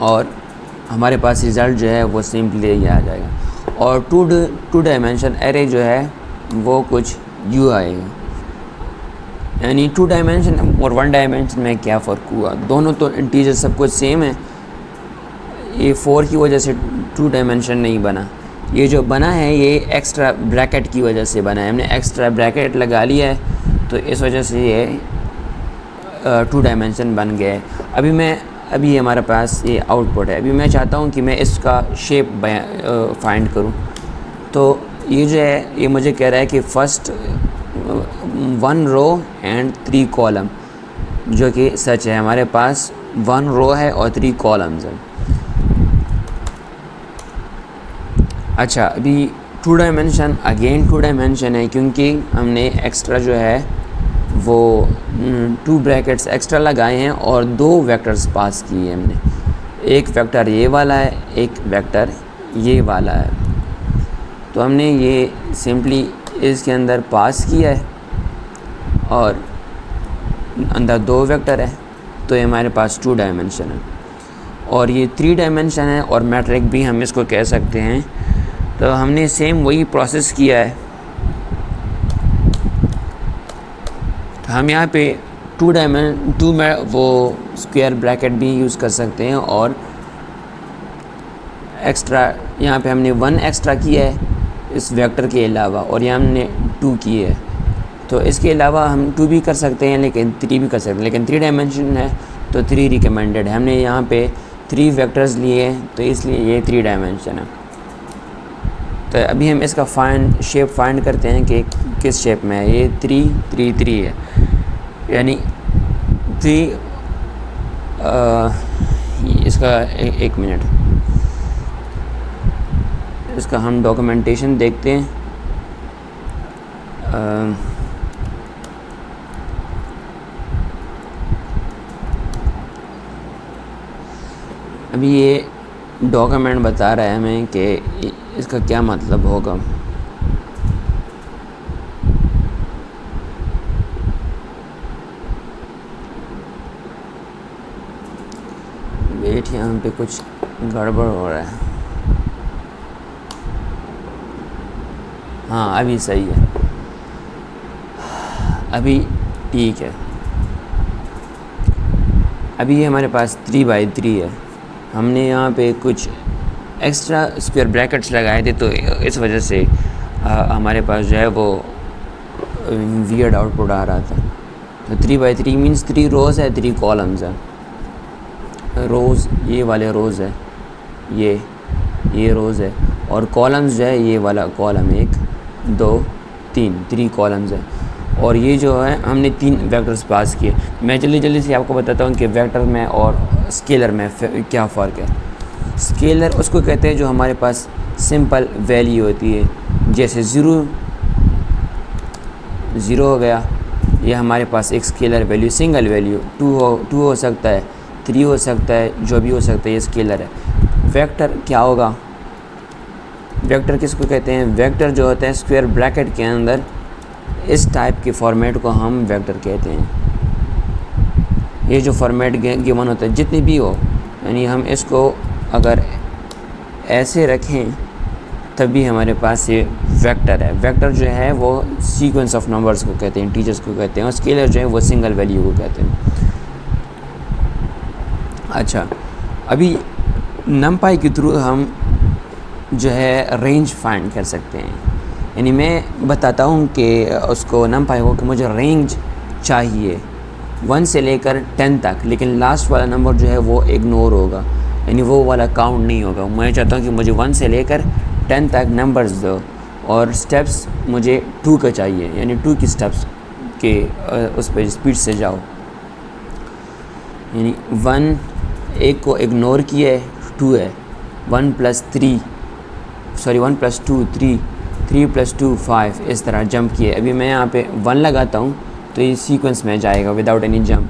और हमारे पास रिज़ल्ट जो है वो सिंपली ये आ जाएगा। और टू डायमेंशन एरे जो है वो कुछ यूँ आएगा, यानी 2 डायमेंशन और 1 डायमेंशन में क्या फ़र्क हुआ, दोनों तो इंटीजर सब कुछ सेम है। ये 4 की वजह से 2 डायमेंशन नहीं बना, ये जो बना है ये एक्स्ट्रा ब्रैकेट की वजह से बना है, हमने एक्स्ट्रा ब्रैकेट लगा लिया है तो इस वजह से ये 2 डायमेंशन बन गया है। अभी हमारे पास ये आउटपुट है। अभी मैं चाहता हूँ कि मैं इसका शेप फाइंड करूँ, तो ये जो है ये मुझे कह रहा है कि फर्स्ट 1 रो एंड 3 कॉलम, जो कि सच है, हमारे पास 1 रो है और 3 कॉलम्स हैं। अच्छा, अभी 2 डायमेंशन अगेन 2 डायमेंशन है, क्योंकि हमने एक्स्ट्रा जो है वो 2 ब्रैकेट्स एक्स्ट्रा लगाए हैं और 2 वेक्टर्स पास किए हैं हमने। एक वेक्टर ये वाला है, एक वेक्टर ये वाला है। तो हमने ये सिंपली इसके अंदर पास किया है और अंदर 2 वेक्टर है, तो ये हमारे पास 2 डायमेंशन है। और ये 3 डायमेंशन है और मैट्रिक भी हम इसको कह सकते हैं। तो हमने सेम वही प्रोसेस किया है। हम यहाँ पे 2 में वो स्क्वायर ब्रैकेट भी यूज़ कर सकते हैं और एक्स्ट्रा यहाँ पे हमने 1 एक्स्ट्रा किया है इस वेक्टर के अलावा, और यहाँ हमने 2 किए है। तो इसके अलावा हम 2 भी कर सकते हैं, लेकिन 3 भी कर सकते हैं, लेकिन 3 डायमेंशन है तो 3 रिकमेंडेड है। हमने यहाँ पे 3 वेक्टर्स लिए हैं तो इसलिए ये 3 डायमेंशन है। तो अभी हम इसका शेप फाइंड करते हैं कि किस शेप में है। ये 3 3 3 है, यानी 3 इसका एक मिनट, इसका हम डॉक्यूमेंटेशन देखते हैं। अभी ये डॉक्यूमेंट बता रहा है हमें कि इसका क्या मतलब होगा। वेट, यहाँ पे कुछ गड़बड़ हो रहा है। हाँ, अभी सही है, अभी ठीक है। अभी ये हमारे पास 3 बाई 3 है। हमने यहाँ पे कुछ एक्स्ट्रा स्क्वायर ब्रैकेट्स लगाए थे, तो इस वजह से हमारे पास जो है वो वियर्ड आउटपुट आ रहा था। तो 3/3 मीन्स 3 रोज़ है, 3 कॉलम्स है। रोज़ ये वाले रोज़ है, ये रोज़ है, और कॉलम्स जो है ये वाला कॉलम 1 2 3 कॉलम्स है। और ये जो है हमने 3 वेक्टर्स पास किए। मैं जल्दी से आपको बताता हूँ कि वेक्टर में और स्केलर में क्या फ़र्क है। स्केलर उसको कहते हैं जो हमारे पास सिंपल वैल्यू होती है, जैसे ज़ीरो हो गया, ये हमारे पास एक स्केलर वैल्यू, सिंगल वैल्यू। 2 हो सकता है, 3 हो सकता है, जो भी हो सकता है, ये स्केलर है। वेक्टर क्या होगा? वेक्टर किसको कहते हैं? वेक्टर जो होता है स्क्वायर ब्रैकेट के अंदर, इस टाइप के फॉर्मेट को हम वेक्टर कहते हैं। ये जो फॉर्मेट गिवन होता है जितनी भी हो, यानी हम इसको अगर ऐसे रखें तभी हमारे पास ये वेक्टर है। वेक्टर जो है वो सीक्वेंस ऑफ नंबर्स को कहते हैं, इंटीजर्स को कहते हैं, और स्केलर जो है वो सिंगल वैल्यू को कहते हैं। अच्छा, अभी नमपाई के थ्रू हम जो है रेंज फाइंड कर सकते हैं। यानी मैं बताता हूँ कि उसको नमपाई को कि मुझे रेंज चाहिए 1 से लेकर 10 तक, लेकिन लास्ट वाला नंबर जो है वो इग्नोर होगा, यानी वो वाला काउंट नहीं होगा। मैं चाहता हूँ कि मुझे 1 से लेकर 10 तक नंबर्स दो, और स्टेप्स मुझे 2 का चाहिए, यानी 2 की स्टेप्स के उस पर स्पीड से जाओ। यानी 1 को इग्नोर किए, 2 है, 1 + 2 3 + 2 5, इस तरह जंप किए। अभी मैं यहाँ पे 1 लगाता हूँ तो ये सीक्वेंस में जाएगा विदाउट एनी जंप,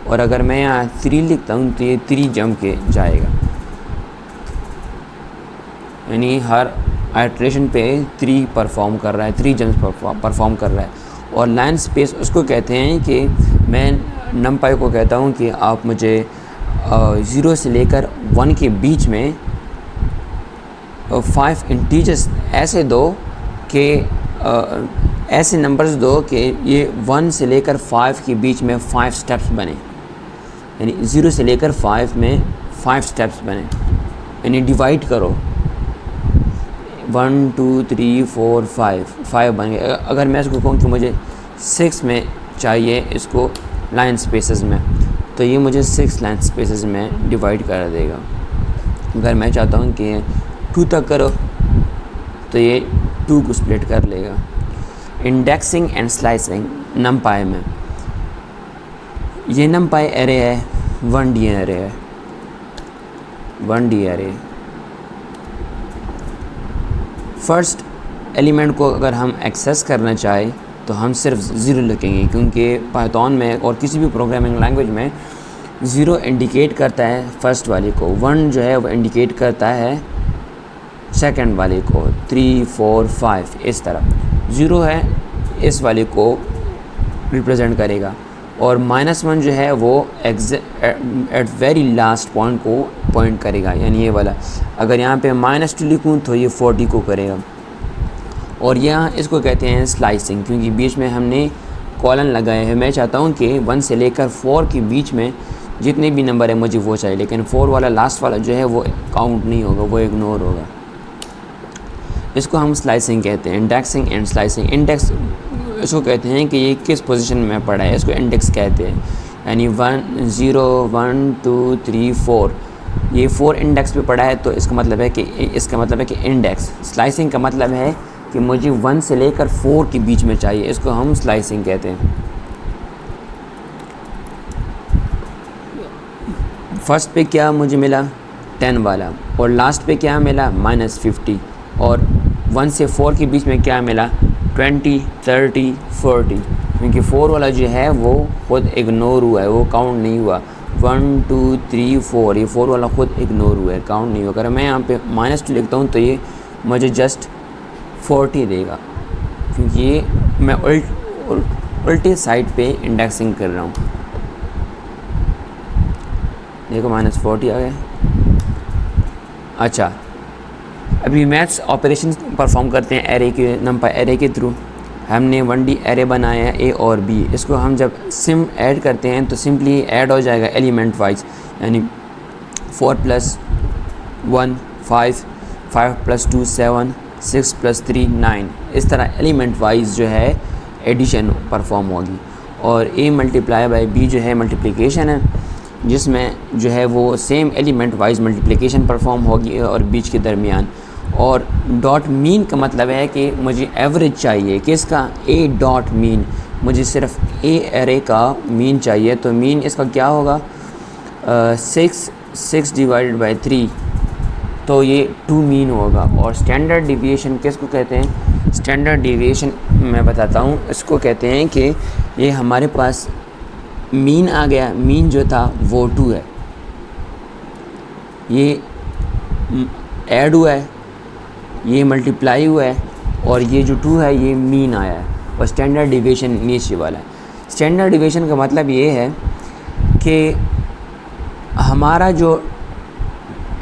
और अगर मैं यहाँ 3 लिखता हूँ तो ये 3 जंप के जाएगा, यानी हर आइट्रेशन पे 3 परफॉर्म कर रहा है, 3 जंप परफॉर्म कर रहा है। और लाइन स्पेस उसको कहते हैं कि मैं नमपाई को कहता हूँ कि आप मुझे 0 से लेकर 1 के बीच में 5 इंटीजर्स ऐसे दो कि ऐसे नंबर्स दो कि ये 1 से लेकर 5 के बीच में 5 स्टेप्स बने, यानी 0 से लेकर 5 में 5 स्टेप्स बने। यानी डिवाइड करो, 1 2 3 4 5 बन गए। अगर मैं इसको कहूँ कि मुझे 6 में चाहिए इसको लाइन स्पेसेस में, तो ये मुझे 6 लाइन स्पेसेस में डिवाइड कर देगा। अगर मैं चाहता हूँ कि 2 तक करो तो ये 2 को स्प्लिट कर लेगा। इंडेक्सिंग एंड स्लाइसिंग नमपाई में, ये नमपाई एरे है, 1D एरे है, 1D एरे। फर्स्ट एलिमेंट को अगर हम एक्सेस करना चाहें तो हम सिर्फ 0 लिखेंगे, क्योंकि पाइथन में और किसी भी प्रोग्रामिंग लैंग्वेज में 0 इंडिकेट करता है फर्स्ट वाले को, 1 जो है वो इंडिकेट करता है सेकंड वाले को, 3 4 5 इस तरह। 0 है इस वाले को रिप्रेजेंट करेगा, और -1 जो है वो एट वेरी लास्ट पॉइंट को पॉइंट करेगा, यानी ये वाला। अगर यहाँ पे -2 लिखूँ तो ये 40 को करेगा। और यहाँ इसको कहते हैं स्लाइसिंग, क्योंकि बीच में हमने कॉलन लगाए हैं। मैं चाहता हूँ कि 1 से लेकर 4 के बीच में जितने भी नंबर है मुझे वो चाहिए, लेकिन 4 वाला लास्ट वाला जो है वो काउंट नहीं होगा, वो इग्नोर होगा। इसको हम स्लाइसिंग कहते हैं, इंडेक्सिंग एंड स्लाइसिंग। इंडेक्स इसको कहते हैं कि ये किस पोजीशन में पड़ा है, इसको इंडेक्स कहते हैं। यानी 1 0 1 2 3 4, ये 4 इंडेक्स पे पड़ा है, तो इसका मतलब है कि इंडेक्स। स्लाइसिंग का मतलब है कि मुझे 1 से लेकर 4 के बीच में चाहिए, इसको हम स्लाइसिंग कहते हैं। फर्स्ट पे क्या मुझे मिला 10 वाला, और लास्ट पे क्या मिला -50, और 1 से 4 के बीच में क्या मिला 20 30 40, क्योंकि 4 वाला जो है वो खुद इग्नोर हुआ है, वो काउंट नहीं हुआ। 1 2 3 4, ये 4 वाला खुद इग्नोर हुआ है, काउंट नहीं हुआ। अगर मैं यहाँ पे -2 लिखता हूँ तो ये मुझे जस्ट 40 देगा, क्योंकि ये मैं उल्टे साइड पे इंडेक्सिंग कर रहा हूँ। देखो -40 आ गया। अच्छा, अभी मैथ्स ऑपरेशन परफॉर्म करते हैं एरे के नंपाई एरे के थ्रू। हमने 1D एरे बनाया है A और B, इसको हम जब सिम ऐड करते हैं तो सिंपली ऐड हो जाएगा एलिमेंट वाइज, यानी 4 + 1 5 5 + 2 7, 6 + 3 9। इस तरह एलिमेंट वाइज जो है एडिशन परफॉर्म होगी। और a × b जो है मल्टीप्लिकेशन है, जिसमें जो है वो same element wise multiplication perform होगी और बीच के दरमियान। और डॉट मीन का मतलब है कि मुझे एवरेज चाहिए, किसका, a डॉट मीन, मुझे सिर्फ a एरे का मीन चाहिए। तो मीन इसका क्या होगा, 6 / 3, तो ये 2 मीन होगा। और स्टैंडर्ड डिविएशन किसको कहते हैं, स्टैंडर्ड डिविएशन मैं बताता हूँ, इसको कहते हैं कि ये हमारे पास मीन आ गया, मीन जो था वो 2 है, ये ऐड हुआ है, ये मल्टीप्लाई हुआ है, और ये जो 2 है ये मीन आया है। और स्टैंडर्ड डिविएशन नीचे वाला है। स्टैंडर्ड डिविएशन का मतलब ये है कि हमारा जो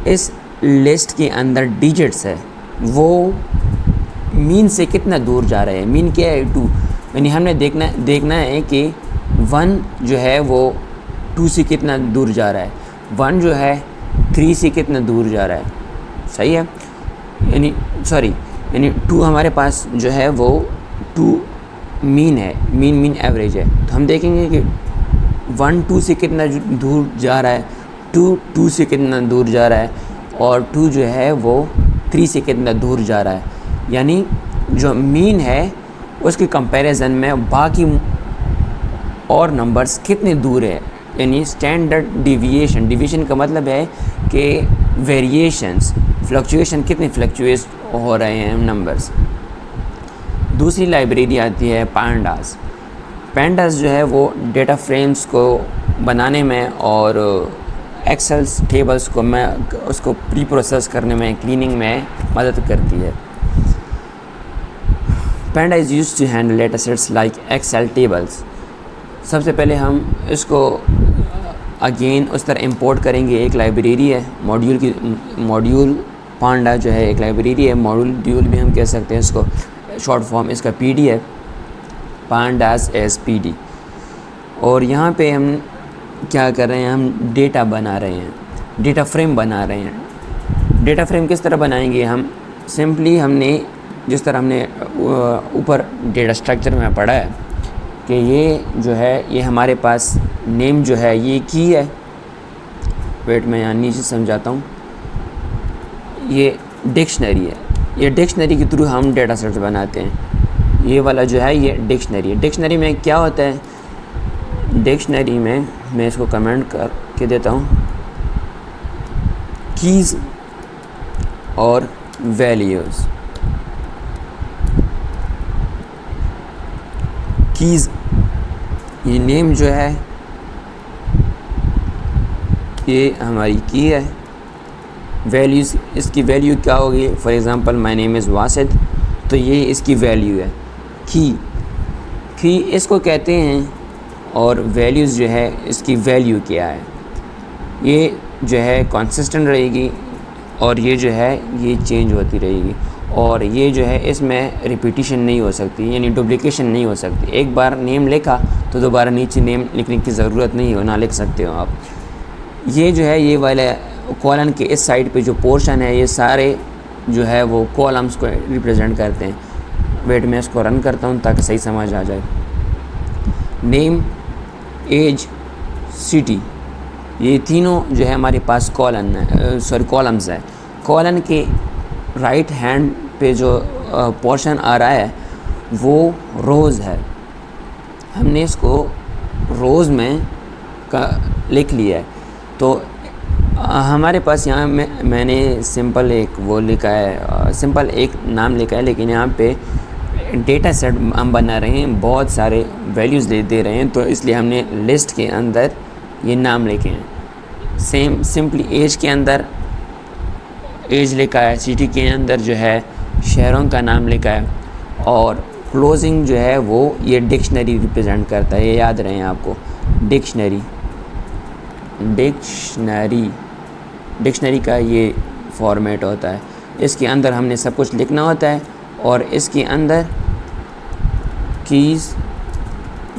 इस लिस्ट के अंदर डिजिट्स है वो मीन से कितना दूर जा रहे हैं। मीन क्या है, 2, यानी हमने देखना है कि 1 जो है वो 2 से कितना दूर जा रहा है, 1 जो है 3 से कितना दूर जा रहा है, सही है। यानी 2 हमारे पास जो है वो 2 मीन है, मीन एवरेज है। तो हम देखेंगे कि 1 2 से कितना दूर जा रहा है, 2 से कितना दूर जा रहा है, और 2 जो है वो 3 से कितना दूर जा रहा है। यानी जो मीन है उसके कंपैरिजन में बाकी और नंबर्स कितने दूर है। यानी स्टैंडर्ड डिविएशन का मतलब है कि वेरिएशंस, फ्लक्चुएशन, कितने फ्लक्चुएट हो रहे हैं नंबर्स। दूसरी लाइब्रेरी आती है पांडास। पांडास जो है वो डेटा फ्रेम्स को बनाने में और एक्सेल्स टेबल्स को उसको प्री प्रोसेस करने में, क्लीनिंग में मदद करती है। Panda is used to handle data sets like Excel tables. सबसे पहले हम इसको अगेन उस तरह इंपोर्ट करेंगे। एक लाइब्रेरी है मॉड्यूल पांडा जो है एक लाइब्रेरी है, मॉड्यूल भी हम कह सकते हैं इसको, शॉर्ट फॉर्म इसका PD है, पांडास SPD। और यहाँ पे हम क्या कर रहे हैं, हम डेटा बना रहे हैं, डेटा फ्रेम बना रहे हैं। डेटा फ्रेम किस तरह बनाएंगे, हम सिंपली हमने जिस तरह हमने ऊपर डेटा स्ट्रक्चर में पढ़ा है कि ये जो है ये हमारे पास नेम जो है ये की है। वेट मैं यहाँ नीचे समझाता हूँ, ये डिक्शनरी है, ये डिक्शनरी के थ्रू हम डेटा सेट बनाते हैं। ये वाला जो है ये डिक्शनरी है। डिक्शनरी में क्या होता है, डिक्शनरी में मैं इसको कमेंट करके देता हूँ, कीज़ और वैल्यूज़। कीज़, ये नेम जो है ये हमारी की है। वैल्यूज़, इसकी वैल्यू क्या होगी, for example my name is Wasid, तो ये इसकी वैल्यू है। की इसको कहते हैं, और वैल्यूज़ जो है इसकी वैल्यू क्या है, ये जो है कंसिस्टेंट रहेगी और ये जो है ये चेंज होती रहेगी। और ये जो है इसमें रिपीटिशन नहीं हो सकती, यानी डुप्लिकेशन नहीं हो सकती। एक बार नेम लिखा तो दोबारा नीचे नेम लिखने की ज़रूरत नहीं हो, ना लिख सकते हो आप। ये जो है ये वाले कॉलम के इस साइड पे जो पोर्शन है ये सारे जो है वो कॉलम्स को रिप्रेजेंट करते हैं। वेट मैं इसको रन करता हूँ ताकि सही समझ आ जाए। नेम, एज, सिटी, ये तीनों जो है हमारे पास कॉलम्स है। कॉलम के राइट हैंड पे जो पोर्शन आ रहा है वो रोज़ है, हमने इसको रोज़ में लिख लिया है। तो हमारे पास यहाँ मैंने सिंपल एक वो लिखा है, सिंपल एक नाम लिखा है, लेकिन यहाँ पे डेटा सेट हम बना रहे हैं, बहुत सारे वैल्यूज़ दे रहे हैं, तो इसलिए हमने लिस्ट के अंदर ये नाम लिखे हैं। सिंपली एज के अंदर एज लिखा है, सिटी के अंदर जो है शहरों का नाम लिखा है, और क्लोजिंग जो है वो ये डिक्शनरी रिप्रेजेंट करता है। ये याद रहे आपको, डिक्शनरी का ये फॉर्मेट होता है। इसके अंदर हमने सब कुछ लिखना होता है और इसके अंदर कीज़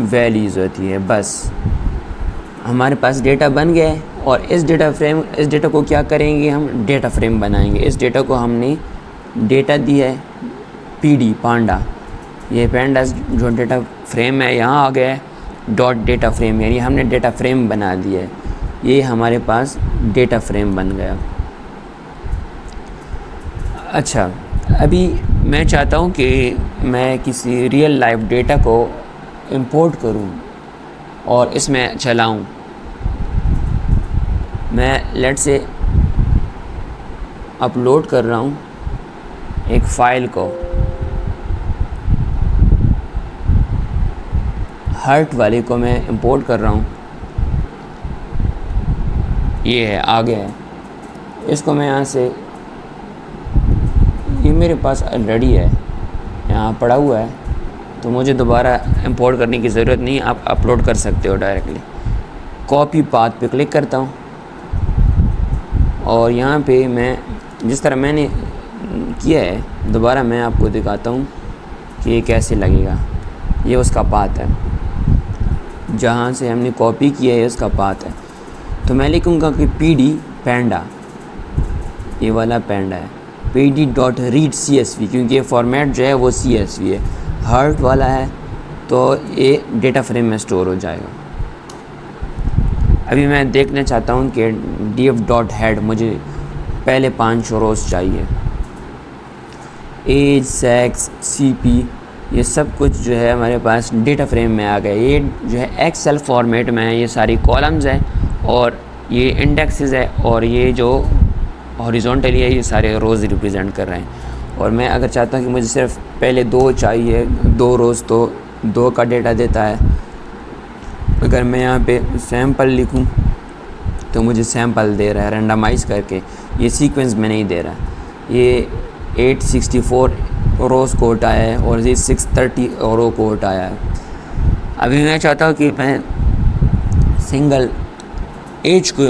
वैल्यूज़ होती है। बस हमारे पास डेटा बन गया है और इस डेटा को क्या करेंगे, हम डेटा फ्रेम बनाएंगे। इस डेटा को हमने डेटा दिया है PD पांडा, ये पांडा जो डेटा फ्रेम है यहाँ आ गया है डॉट डेटा फ्रेम, यानी हमने डेटा फ्रेम बना दिया है। ये हमारे पास डेटा फ्रेम बन गया। अच्छा, अभी मैं चाहता हूँ कि मैं किसी रियल लाइफ डेटा को इंपोर्ट करूँ और इसमें चलाऊँ। मैं लेट से अपलोड कर रहा हूँ एक फ़ाइल को, हर्ट वाले को मैं इंपोर्ट कर रहा हूँ। ये है, आ गया है। इसको मैं यहाँ से, ये मेरे पास ऑलरेडी है, यहाँ पड़ा हुआ है, तो मुझे दोबारा इंपोर्ट करने की ज़रूरत नहीं, आप अपलोड कर सकते हो डायरेक्टली। कॉपी पाथ पे क्लिक करता हूँ और यहाँ पे मैं जिस तरह मैंने किया है दोबारा मैं आपको दिखाता हूँ कि ये कैसे लगेगा। ये उसका पाथ है, जहाँ से हमने कॉपी किया है उसका पाथ है। तो मैं लिखूँगा कि PD पांडा, ये वाला पांडा है, pd.read.csv, क्योंकि ये फॉर्मेट जो है वो CSV है। हर्ट वाला है तो ये डेटा फ्रेम में स्टोर हो जाएगा। अभी मैं देखना चाहता हूँ कि df.head मुझे पहले 5 रोज़ चाहिए। एज, सेक्स, CP, ये सब कुछ जो है हमारे पास डेटा फ्रेम में आ गया। ये जो है एक्सेल फॉर्मेट में है, ये सारी कॉलम्स हैं और ये इंडेक्सेस है और ये जो हॉरिजॉन्टली है ये सारे रोज़ रिप्रेजेंट कर रहे हैं। और मैं अगर चाहता हूँ कि मुझे सिर्फ पहले 2 चाहिए, 2 रोज़, तो 2 का डेटा देता है। अगर मैं यहाँ पे सैम्पल लिखूँ तो मुझे सैम्पल दे रहा है रैंडमाइज़ करके, ये सीक्वेंस में नहीं दे रहा। ये 864 रोज़ को उठाया है और ये 630 रो को उठाया है। अभी मैं चाहता हूँ कि मैं सिंगल एज को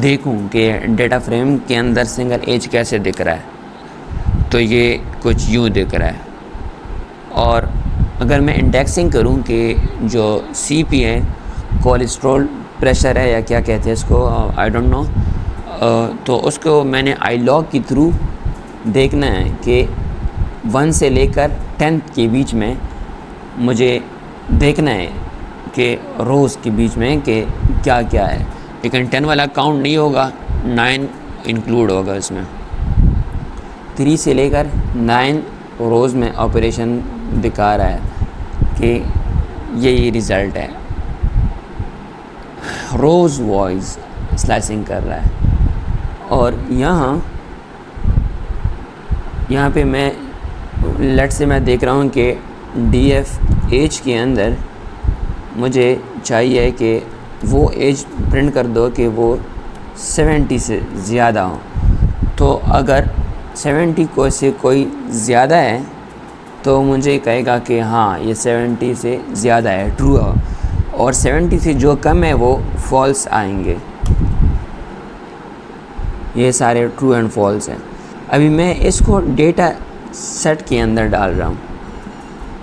देखूं कि डेटा फ्रेम के अंदर सिंगल एज कैसे दिख रहा है, तो ये कुछ यूँ दिख रहा है। और अगर मैं इंडेक्सिंग करूं कि जो CP है, कोलेस्ट्रॉल प्रेशर है या क्या कहते हैं इसको, आई डोंट नो, तो उसको मैंने iLog के थ्रू देखना है कि 1 से लेकर 10 के बीच में मुझे देखना है कि रोज़ के बीच में कि क्या क्या है। लेकिन 10 वाला काउंट नहीं होगा, 9 इंक्लूड होगा इसमें। 3 से लेकर 9 रोज़ में ऑपरेशन दिखा रहा है कि यही रिज़ल्ट है। रोज़ वाइज स्लाइसिंग कर रहा है। और यहाँ पे मैं लेट से मैं देख रहा हूँ कि DF एज के अंदर मुझे चाहिए कि वो एज प्रिंट कर दो कि वो 70 से ज़्यादा हो। तो अगर 70 को से कोई ज़्यादा है तो मुझे कहेगा कि हाँ ये 70 से ज़्यादा है, ट्रू है, और 70 से जो कम है वो फॉल्स आएंगे। ये सारे ट्रू एंड फॉल्स हैं। अभी मैं इसको डेटा सेट के अंदर डाल रहा हूँ,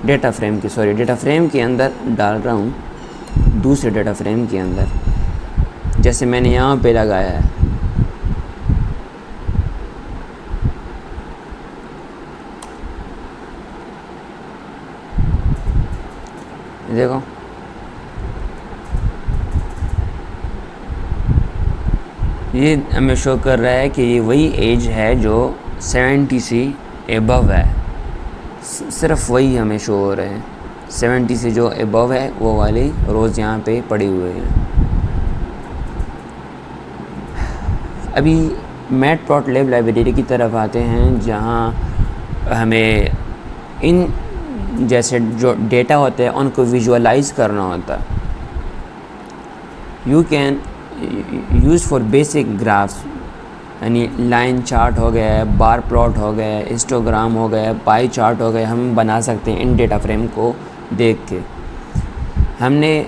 डेटा फ्रेम के अंदर डाल रहा हूँ, दूसरे डेटा फ्रेम के अंदर, जैसे मैंने यहाँ पे लगाया है। देखो ये हमें शो कर रहा है कि ये वही एज है जो 70 से एबव है, सिर्फ वही हमें शो हो रहे हैं। 70 से जो एबव है वो वाले रोज़ यहाँ पे पड़े हुए हैं। अभी मैटप्लॉटलिब लाइब्रेरी की तरफ आते हैं, जहाँ हमें इन जैसे जो डेटा होते हैं उनको विजुअलाइज करना होता है। You can use for basic graphs, यानी लाइन चार्ट हो गया है, बार प्लॉट हो गया है, हिस्टोग्राम हो गया है, पाई चार्ट हो गया, हम बना सकते हैं इन डेटा फ्रेम को देख के। हमने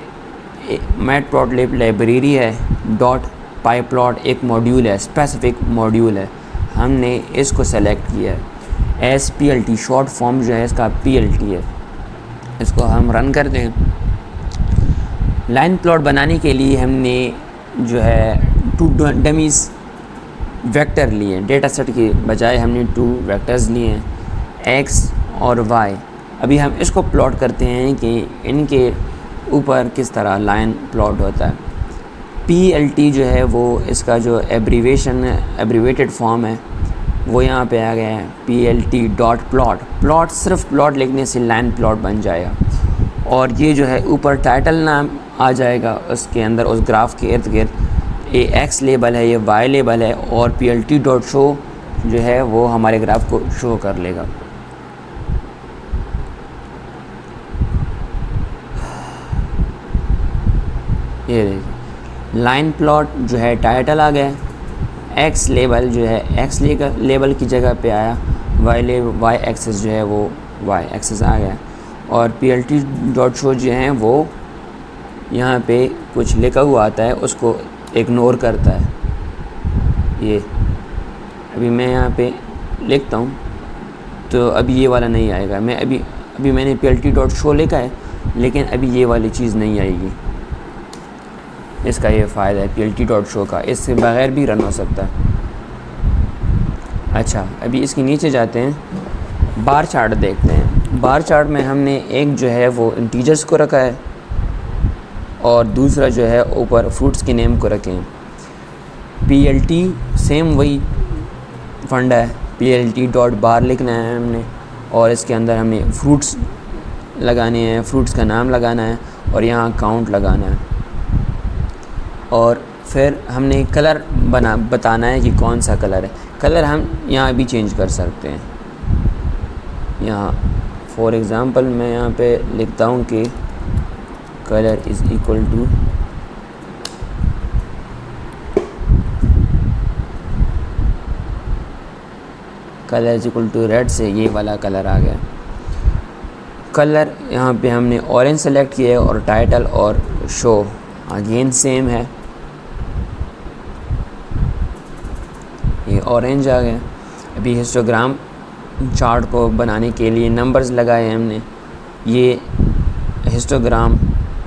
मैटप्लॉटलिब लाइब्रेरी है, डॉट पाईप्लॉट एक मॉड्यूल है, स्पेसिफिक मॉड्यूल है, हमने इसको सेलेक्ट किया है। SPLT शॉर्ट फॉर्म जो है इसका PLT है। इसको हम रन कर दें। लाइन प्लॉट बनाने के लिए हमने जो है टू डमीज वेक्टर लिए, डेटा सेट के बजाय हमने 2 वेक्टर्स लिए हैं x और y। अभी हम इसको प्लॉट करते हैं कि इनके ऊपर किस तरह लाइन प्लॉट होता है। PLT जो है वो इसका जो एब्रीवेशन है, एब्रीवेटेड फॉर्म है, वो यहाँ पे आ गया है PLT डॉट प्लॉट। प्लॉट सिर्फ प्लॉट लिखने से लाइन प्लॉट बन जाएगा, और ये जो है ऊपर टाइटल नाम आ जाएगा, उसके अंदर उस ग्राफ के इर्द गिर्द ये x लेबल है, ये y लेबल है, और PLT डॉट शो जो है वो हमारे ग्राफ को शो कर लेगा। ये देखिए लाइन प्लॉट जो है टाइटल आ गया, x लेबल जो है x लेबल की जगह पे आया, y एक्सिस जो है वो y एक्सिस आ गया, और PLT डॉट शो जो है वो यहाँ पे कुछ लिखा हुआ आता है, उसको इग्नोर करता है। ये अभी मैं यहाँ पे लिखता हूँ तो अभी ये वाला नहीं आएगा। मैं अभी मैंने PLT डॉट शो लिखा है, लेकिन अभी ये वाली चीज़ नहीं आएगी। इसका ये फ़ायदा है PLT डॉट शो का, इससे बगैर भी रन हो सकता है। अच्छा, अभी इसके नीचे जाते हैं, बार चार्ट देखते हैं। बार चार्ट में हमने एक जो है वो इंटीजर्स को रखा है, और दूसरा जो है ऊपर फ्रूट्स के नेम को रखे हैं। PLT सेम वही फंडा है, PLT डॉट बार लिखना है हमने, और इसके अंदर हमने फ्रूट्स लगाने हैं, फ्रूट्स का नाम लगाना है, और यहाँ काउंट लगाना है, और फिर हमने कलर बताना है कि कौन सा कलर है। कलर हम यहाँ भी चेंज कर सकते हैं। यहाँ फॉर एग्ज़ाम्पल मैं यहाँ पे लिखता हूँ कि colour is equal to red से ये वाला कलर आ गया। कलर यहाँ पे हमने ऑरेंज सेलेक्ट किया है, और टाइटल और शो अगेन सेम है, ये ऑरेंज आ गया। अभी हिस्टोग्राम चार्ट को बनाने के लिए नंबर्स लगाए हैं हमने। ये हिस्टोग्राम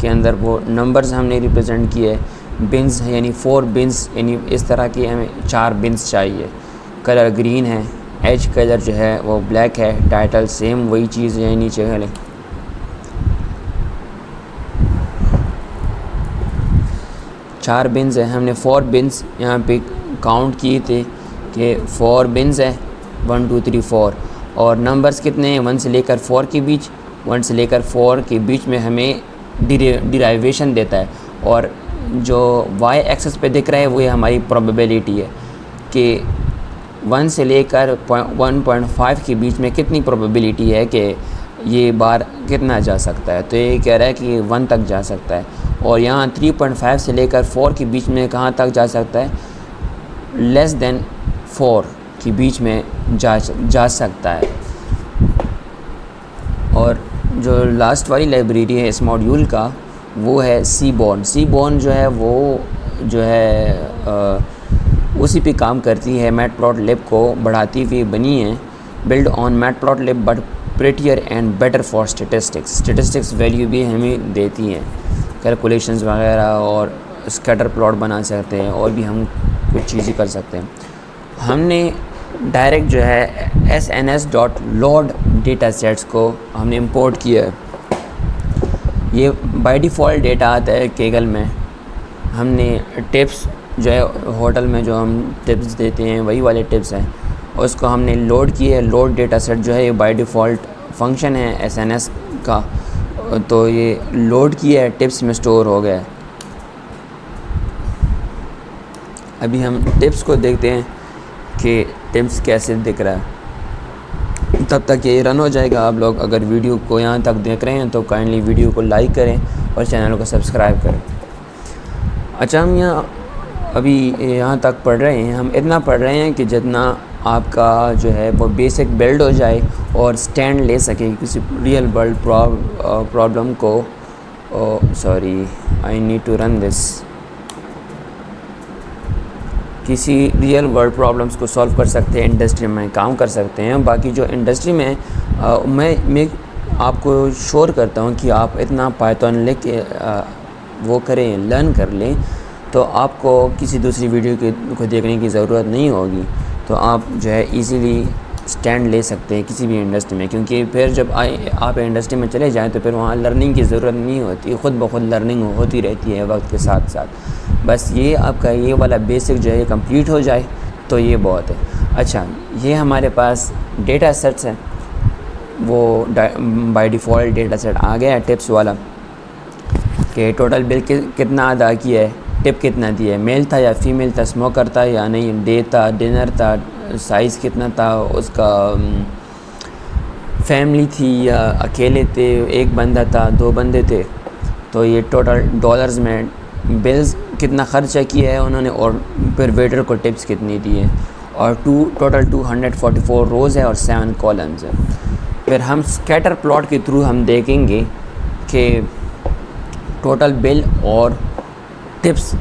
के अंदर वो नंबर्स हमने रिप्रेजेंट किए हैं। बिन्स यानी 4 बिन्स, यानी इस तरह की हमें 4 बिन्स चाहिए। कलर ग्रीन है, एज कलर जो है वो ब्लैक है, टाइटल सेम वही चीज़ है नीचे वाले। 4 बिन्स है, हमने 4 बिन्स यहाँ पे काउंट किए थे कि 4 बिन्स है, 1 2 3 4, और नंबर्स कितने हैं 1 से लेकर 4 के बीच। 1 से लेकर 4 के बीच में हमें डिराइवेशन देता है, और जो y एक्सिस पे दिख रहा है वो ये हमारी प्रोबेबिलिटी है कि 1 से लेकर 1.5 के बीच में कितनी प्रोबेबिलिटी है कि ये बार कितना जा सकता है। तो ये कह रहा है कि 1 तक जा सकता है, और यहाँ 3.5 से लेकर 4 के बीच में कहाँ तक जा सकता है, लेस देन 4 के बीच में जा सकता है। और जो लास्ट वाली लाइब्रेरी है इस मॉड्यूल का वो है सीबॉर्न। सीबॉर्न जो है वो जो है उसी पे काम करती है, मैटप्लॉटलिब को बढ़ाती हुई बनी है। Build on matplotlib but prettier and better for statistics value भी हमें देती हैं, कैलकुलेशंस वगैरह, और स्कैटर प्लॉट बना सकते हैं, और भी हम कुछ चीज़ें कर सकते हैं। हमने डायरेक्ट जो है SNS.load डेटा सेट्स को हमने इंपोर्ट किया है। ये बाय डिफ़ॉल्ट डेटा आता है केगल में। हमने टिप्स जो है होटल में जो हम टिप्स देते हैं वही वाले टिप्स हैं, उसको हमने लोड किए है। लोड डेटा सेट जो है ये बाय डिफ़ॉल्ट फंक्शन है SNS का, तो ये लोड किया है, टिप्स में स्टोर हो गया है। अभी हम टिप्स को देखते हैं कि टिप्स कैसे दिख रहा है। तब तक ये रन हो जाएगा। आप लोग अगर वीडियो को यहाँ तक देख रहे हैं तो काइंडली वीडियो को लाइक करें और चैनल को सब्सक्राइब करें। अच्छा, हम अभी यहाँ तक पढ़ रहे हैं, हम इतना पढ़ रहे हैं कि जितना आपका जो है वो बेसिक बिल्ड हो जाए और स्टैंड ले सके किसी रियल वर्ल्ड प्रॉब्लम को। Sorry, I need to run this. किसी रियल वर्ल्ड प्रॉब्लम्स को सॉल्व कर सकते हैं, इंडस्ट्री में काम कर सकते हैं। बाकी जो इंडस्ट्री में मैं आपको श्योर करता हूँ कि आप इतना पाइथन लिख के वो करें, लर्न कर लें, तो आपको किसी दूसरी वीडियो को देखने की ज़रूरत नहीं होगी। तो आप जो है इजीली स्टैंड ले सकते हैं किसी भी इंडस्ट्री में, क्योंकि फिर जब आप इंडस्ट्री में चले जाएं तो फिर वहाँ लर्निंग की ज़रूरत नहीं होती, ख़ुद ब खुद लर्निंग होती रहती है वक्त के साथ साथ। बस ये आपका ये वाला बेसिक जो है कंप्लीट हो जाए तो ये बहुत है। अच्छा, ये हमारे पास डेटा सेट्स हैं, वो बाय डिफ़ॉल्ट डेटा सेट आ गया है टिप्स वाला कि टोटल बिल कितना अदा किया है, टिप कितना दिया है, मेल था या फीमेल था, स्मोकर था या नहीं, डे था, डिनर था, साइज़ कितना था उसका, फैमिली थी या अकेले थे, एक बंदा था, 2 बंदे थे। तो ये टोटल डॉलर्स में बिल्स कितना ख़र्चा किया है उन्होंने, और फिर वेटर को टिप्स कितनी दी है। और टोटल 244 रोज़ है और 7 कॉलम्स है। फिर हम स्कैटर प्लॉट के थ्रू हम देखेंगे कि टोटल बिल और टिप्स,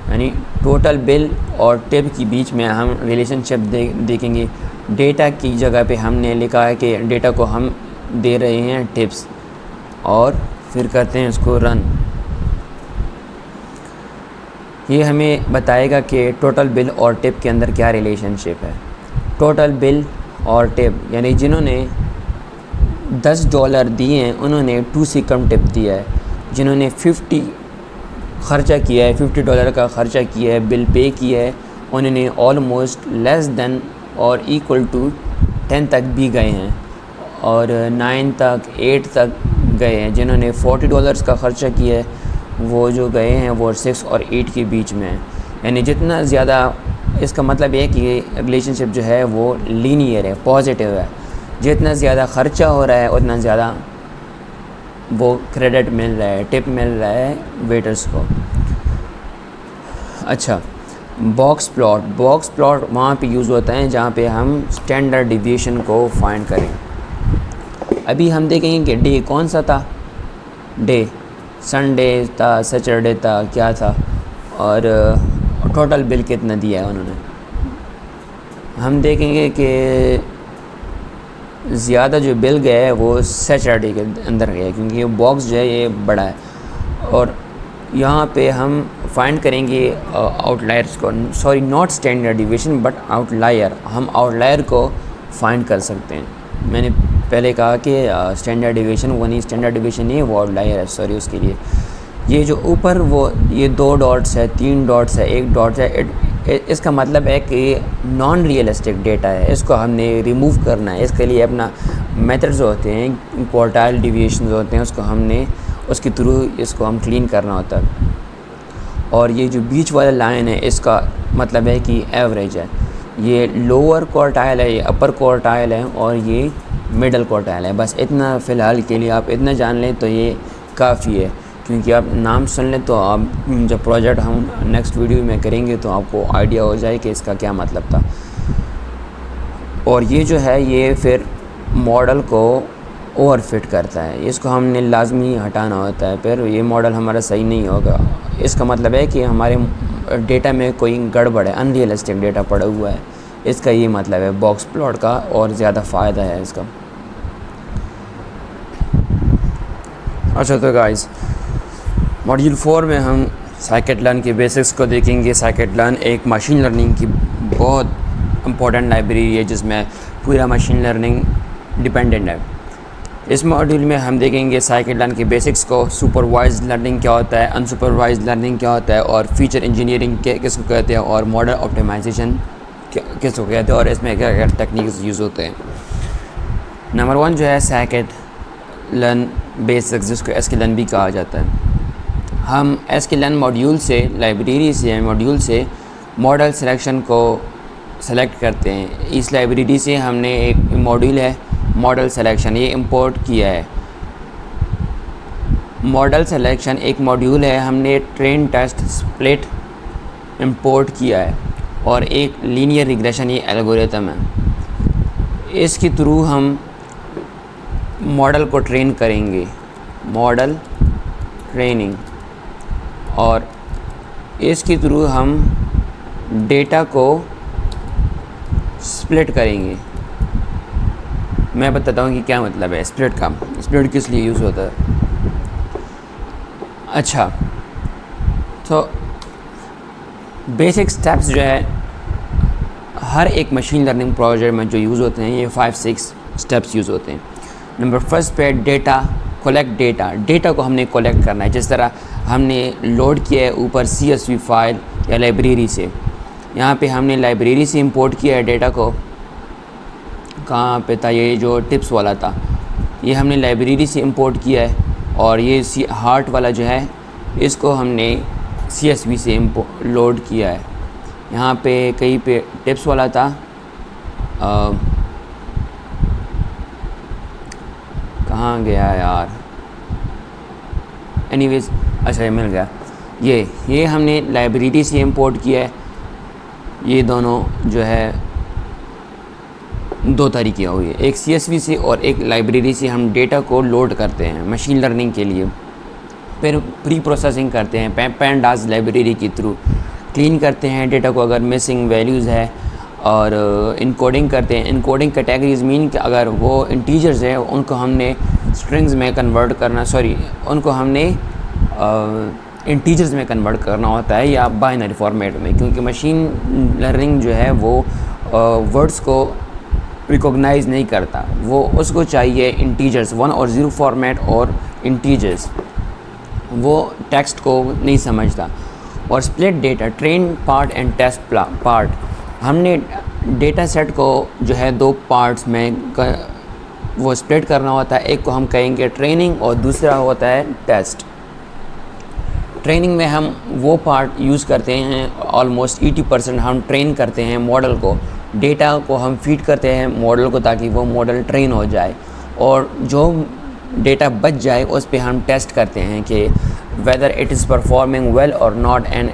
यानी टोटल बिल और टिप के बीच में हम रिलेशनशिप देखेंगे। डेटा की जगह पे हमने लिखा है कि डेटा को हम दे रहे हैं टिप्स, और फिर करते हैं इसको रन। ये हमें बताएगा कि टोटल बिल और टिप के अंदर क्या रिलेशनशिप है। टोटल बिल और टिप, यानी जिन्होंने $10 दिए हैं उन्होंने 2 से कम टिप दिया है। जिन्होंने 50 ख़र्चा किया है, $50 का ख़र्चा किया है, बिल पे किया है, उन्होंने ऑलमोस्ट लेस देन और इक्वल टू 10 तक भी गए हैं, और 9 तक, 8 तक गए हैं। जिन्होंने $40 का ख़र्चा किया है वो जो गए हैं वो 6 और 8 के बीच में है। यानी जितना ज़्यादा, इसका मतलब है कि रिलेशनशिप जो है वो लीनियर है, पॉजिटिव है। जितना ज़्यादा ख़र्चा हो रहा है उतना ज़्यादा वो क्रेडिट मिल रहा है, टिप मिल रहा है वेटर्स को। अच्छा, बॉक्स प्लॉट वहाँ पे यूज़ होता है जहाँ पे हम स्टैंडर्ड डिविएशन को फाइंड करें। अभी हम देखेंगे कि डे कौन सा था, डे संडे था, सैटरडे था, क्या था, और टोटल बिल कितना दिया है उन्होंने। हम देखेंगे कि ज़्यादा जो बिल गया है वो सैटरडे के अंदर गया है, क्योंकि ये बॉक्स जो है ये बड़ा है। और यहाँ पे हम फाइंड करेंगे आउटलायर्स को, sorry not standard deviation but outlier. हम आउटलायर को फाइंड कर सकते हैं। मैंने पहले कहा कि स्टैंडर्ड डिविएशन वो नहीं, स्टैंडर्ड डिविएशन नहीं है, वो आउटलायर है, सॉरी उसके लिए। ये जो ऊपर वो ये 2 डॉट्स है, 3 डॉट्स है, 1 डॉट है, इसका मतलब है कि नॉन रियलिस्टिक डेटा है, इसको हमने रिमूव करना है। इसके लिए अपना मेथड्स होते हैं, क्वार्टाइल डिविएशन होते हैं, उसको हमने उसके थ्रू इसको हम क्लीन करना होता है। और ये जो बीच वाला लाइन है इसका मतलब है कि एवरेज है। ये लोअर क्वार्टाइल है, ये अपर क्वार्टाइल है, और ये मिडल क्वार्टाइल है। बस इतना फ़िलहाल के लिए आप इतना जान लें तो ये काफ़ी है, क्योंकि आप नाम सुन लें तो आप जब प्रोजेक्ट हम नेक्स्ट वीडियो में करेंगे तो आपको आइडिया हो जाए कि इसका क्या मतलब था। और ये जो है ये फिर मॉडल को ओवरफिट करता है, इसको हमने लाजमी हटाना होता है, फिर ये मॉडल हमारा सही नहीं होगा। इसका मतलब है कि हमारे डेटा में कोई गड़बड़ है, अनरियलिस्टिक डेटा पड़ा हुआ है, इसका ये मतलब है बॉक्स प्लॉट का, और ज़्यादा फ़ायदा है इसका। अच्छा, तो गाइस मॉड्यूल 4 में हम साइकिट-लर्न के बेसिक्स को देखेंगे। साइकिट-लर्न एक मशीन लर्निंग की बहुत इम्पोर्टेंट लाइब्रेरी है जिसमें पूरा मशीन लर्निंग डिपेंडेंट है। इस मॉड्यूल में हम देखेंगे साइकिट-लर्न के बेसिक्स को, सुपरवाइज्ड लर्निंग क्या होता है, अनसुपरवाइज्ड लर्निंग क्या होता है, और फीचर इंजीनियरिंग किसको कहते हैं, और मॉडल ऑप्टिमाइजेशन किसको कहते हैं, और इसमें क्या क्या टेक्निक्स यूज़ होते हैं। नंबर 1 जो है साइकिट-लर्न बेसिक्स, जिसको SK-learn भी कहा जाता है। हम SK-learn मॉड्यूल से, लाइब्रेरी से, मॉड्यूल से मॉडल सिलेक्शन को सेलेक्ट करते हैं। इस लाइब्रेरी से हमने एक मॉड्यूल है मॉडल सिलेक्शन, ये इंपोर्ट किया है। मॉडल सिलेक्शन एक मॉड्यूल है, हमने ट्रेन टेस्ट स्प्लिट इंपोर्ट किया है, और एक लीनियर रिग्रेशन ये एल्गोरिथम है। इसके थ्रू हम मॉडल को ट्रेन करेंगे, मॉडल ट्रेनिंग, और इसके थ्रू हम डेटा को स्प्लिट करेंगे। मैं बताता हूँ कि क्या मतलब है स्प्लिट का, स्प्लिट किस लिए यूज़ होता है। अच्छा, तो बेसिक स्टेप्स जो है हर एक मशीन लर्निंग प्रोजेक्ट में जो यूज़ होते हैं, ये 5-6 स्टेप्स यूज़ होते हैं। नंबर फर्स्ट पे डेटा कलेक्ट। डेटा को हमने कलेक्ट करना है। जिस तरह हमने लोड किया है ऊपर CSV फाइल या लाइब्रेरी से, यहाँ पे हमने लाइब्रेरी से इंपोर्ट किया है डेटा को। कहाँ पे था ये जो टिप्स वाला था, ये हमने लाइब्रेरी से इंपोर्ट किया है। और ये हार्ट वाला जो है इसको हमने CSV से लोड किया है। यहाँ पे कहीं पे टिप्स वाला था, कहाँ गया यार, एनीवेज अच्छा ये मिल गया। ये हमने लाइब्रेरी से इंपोर्ट किया है। ये दोनों जो है दो तरीके हुए, एक CSV से और एक लाइब्रेरी से हम डेटा को लोड करते हैं मशीन लर्निंग के लिए। फिर प्री प्रोसेसिंग करते हैं पैंडास लाइब्रेरी के थ्रू, क्लीन करते हैं डेटा को अगर मिसिंग वैल्यूज़ है, और इनकोडिंग करते हैं। इनकोडिंग कैटेगरीज मीन कि अगर वो इंटीजर्स है उनको हमने स्ट्रिंग्स में कन्वर्ट करना, उनको हमने इंटीजर्स में कन्वर्ट करना होता है या बाइनरी फॉर्मेट में, क्योंकि मशीन लर्निंग जो है वो वर्ड्स को रिकॉग्नाइज नहीं करता, वो उसको चाहिए इंटीजर्स 1 और 0 फॉर्मेट और इंटीजर्स, वो टेक्स्ट को नहीं समझता। और split data train part and test part, हमने डेटा सेट को जो है 2 पार्ट्स में वो स्प्लिट करना होता है। एक को हम कहेंगे ट्रेनिंग और दूसरा होता है टेस्ट। ट्रेनिंग में हम वो पार्ट यूज़ करते हैं, ऑलमोस्ट 80% हम ट्रेन करते हैं मॉडल को, डेटा को हम फीड करते हैं मॉडल को ताकि वो मॉडल ट्रेन हो जाए, और जो डेटा बच जाए उस पे हम टेस्ट करते हैं कि whether it is performing well और not, and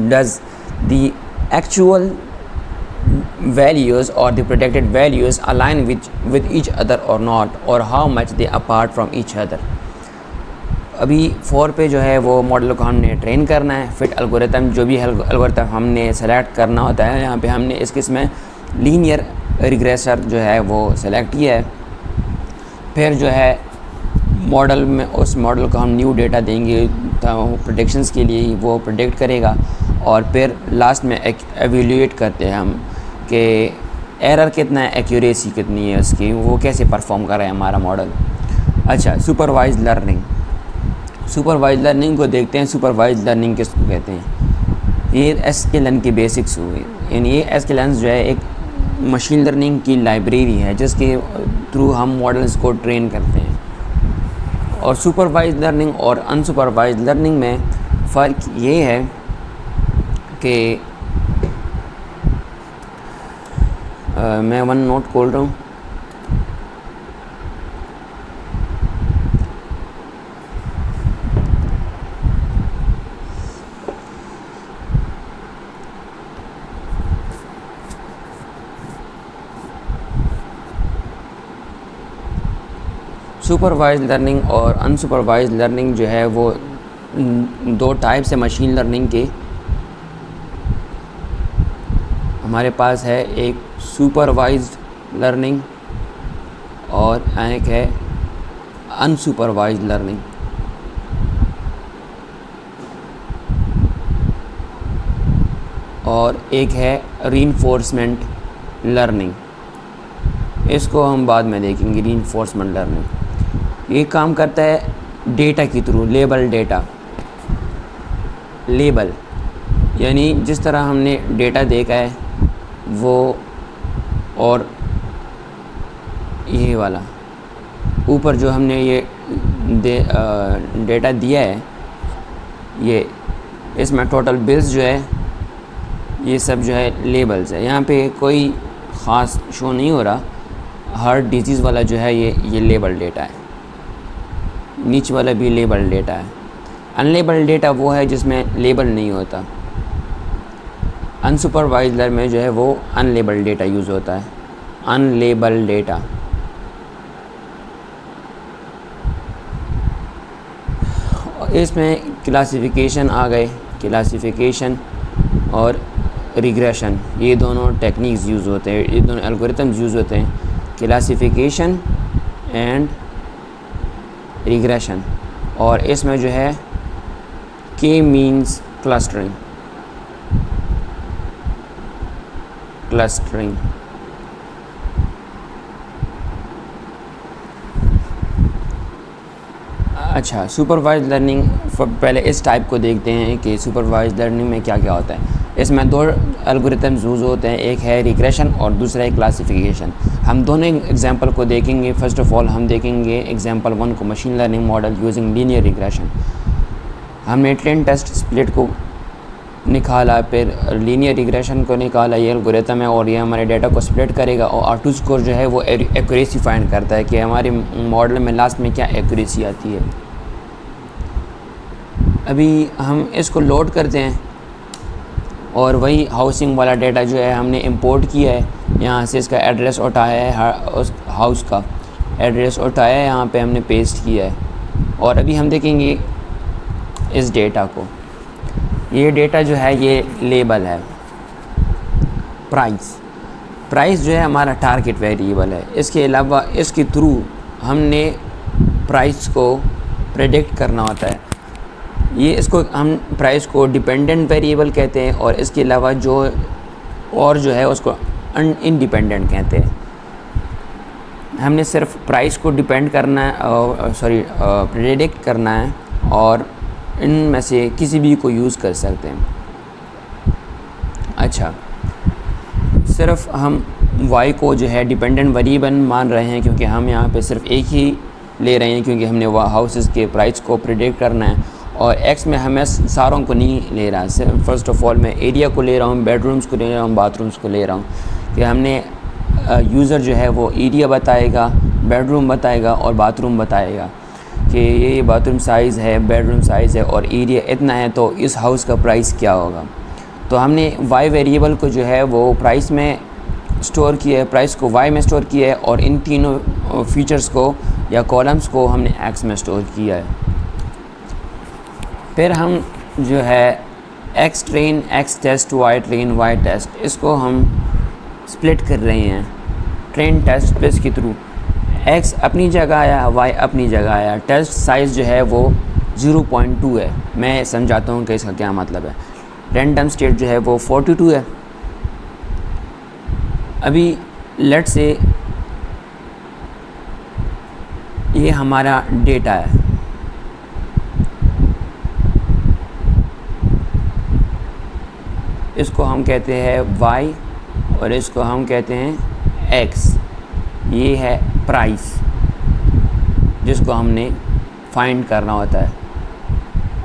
does the actual values or the predicted values align with each other or not, or how much they apart from each other। अभी 4 पे जो है वो मॉडल को हमने ट्रेन करना है। फिट एल्गोरिथम, जो भी एल्गोरिथम हमने सेलेक्ट करना होता है, यहाँ पे हमने इस केस में लीनियर रिग्रेसर जो है वो सेलेक्ट किया है। फिर जो है मॉडल में, उस मॉडल को हम न्यू डेटा देंगे तो प्रेडिक्शंस के लिए वो प्रेडिक्ट करेगा, और फिर लास्ट में एवेल्यूएट करते हैं हम कि एरर कितना है, एक्यूरेसी कितनी है उसकी, वो कैसे परफॉर्म कर रहा है हमारा मॉडल। अच्छा, सुपरवाइज लर्निंग। सुपरवाइज लर्निंग को देखते हैं। सुपरवाइज लर्निंग किसको कहते हैं? ये SKLearn की बेसिक्स हुई, यानी ये SKLearn जो है एक मशीन लर्निंग की लाइब्रेरी है जिसके थ्रू हम मॉडल्स को ट्रेन करते हैं। और सुपरवाइज लर्निंग और अनसुपरवाइज लर्निंग में फ़र्क ये है कि मैं वन नोट खोल रहा हूँ। सुपरवाइज लर्निंग और अनसुपरवाइज लर्निंग जो है वो 2 टाइप्स है मशीन लर्निंग के। हमारे पास है एक सुपरवाइज्ड लर्निंग और एक है अनसुपरवाइज्ड लर्निंग। और एक है रीइंफोर्समेंट लर्निंग, इसको हम बाद में देखेंगे। रीइंफोर्समेंट लर्निंग ये काम करता है डेटा के थ्रू, लेबल डेटा। लेबल यानी जिस तरह हमने डेटा देखा है वो, और ये वाला ऊपर जो हमने ये डेटा दिया है, ये इसमें टोटल बिल्स जो है ये सब जो है लेबल्स है। यहाँ पे कोई ख़ास शो नहीं हो रहा। हार्ट डिजीज़ वाला जो है ये लेबल डेटा है, नीचे वाला भी लेबल डेटा है। अनलेबल डेटा वो है जिसमें लेबल नहीं होता। अनसुपरवाइज्ड में जो है वो अनलेबल डेटा यूज़ होता है, अनलेबल डेटा। इसमें क्लासिफिकेशन आ गए, क्लासिफिकेशन और रिग्रेशन, ये दोनों टेक्निक्स यूज़ होते हैं, ये दोनों एल्गोरिथम्स यूज़ होते हैं, क्लासिफिकेशन एंड रिग्रेशन। और इसमें जो है के मीन्स क्लस्टरिंग, क्लस्टरिंग। अच्छा, सुपरवाइज लर्निंग, पहले इस टाइप को देखते हैं कि सुपरवाइज लर्निंग में क्या क्या होता है। इसमें दो एल्गोरिथम्स यूज़ होते हैं, एक है रिग्रेशन और दूसरा है क्लासिफिकेशन। हम दोनों एग्जांपल को देखेंगे। फर्स्ट ऑफ ऑल हम देखेंगे एग्जांपल 1 को, machine learning model using linear regression. हमने ट्रेन टेस्ट स्प्लिट को निकाला, फिर लीनियर रिग्रेशन को निकाला, ये एल्गोरिथम है और ये हमारे डाटा को स्प्लिट करेगा और R2 स्कोर जो है वो एक्यूरेसी फाइंड करता है कि हमारे मॉडल में लास्ट में क्या एक्यूरेसी आती है। अभी हम इसको लोड करते हैं और वही हाउसिंग वाला डाटा जो है हमने इंपोर्ट किया है, यहाँ से इसका एड्रेस उठाया है, उस हाउस का एड्रेस उठाया है, यहाँ पे हमने पेस्ट किया है। और अभी हम देखेंगे इस डेटा को। ये डेटा जो है ये लेबल है प्राइस जो है हमारा टारगेट वेरिएबल है। इसके अलावा इसके थ्रू हमने प्राइस को प्रेडिक्ट करना होता है। ये इसको हम प्राइस को डिपेंडेंट वेरिएबल कहते हैं और इसके अलावा जो है उसको इंडिपेंडेंट कहते हैं। हमने सिर्फ प्राइस को डिपेंड करना है, प्रेडिक्ट करना है और इनमें से किसी भी को यूज़ कर सकते हैं। अच्छा, सिर्फ हम y को जो है डिपेंडेंट वेरिएबल मान रहे हैं क्योंकि हम यहाँ पे सिर्फ एक ही ले रहे हैं क्योंकि हमने वह हाउसेस के प्राइस को प्रेडिक्ट करना है। और x में हमें सारों को नहीं ले रहा, सिर्फ फर्स्ट ऑफ ऑल मैं एरिया को ले रहा हूँ, बेडरूम्स को ले रहा हूँ, बाथरूम्स को ले रहा हूँ कि हमने यूज़र जो है वो एरिया बताएगा, बेडरूम बताएगा और बाथरूम बताएगा कि ये बाथरूम साइज़ है, बेडरूम साइज़ है और एरिया इतना है, तो इस हाउस का प्राइस क्या होगा। तो हमने y वेरिएबल को जो है वो प्राइस में स्टोर किया है, प्राइस को y में स्टोर किया है और इन तीनों फीचर्स को या कॉलम्स को हमने x में स्टोर किया है। फिर हम जो है x train, x test, y train, y test, इसको हम स्प्लिट कर रहे हैं ट्रेन टेस्ट प्लस के थ्रू। x अपनी जगह आया, y अपनी जगह आया। टेस्ट साइज़ जो है वो 0.2 है। मैं समझाता हूँ कि इसका क्या मतलब है। रैंडम स्टेट जो है वो 42 है। अभी लेट से ये हमारा डेटा है, इसको हम कहते हैं y और इसको हम कहते हैं x। ये है प्राइस जिसको हमने फाइंड करना होता है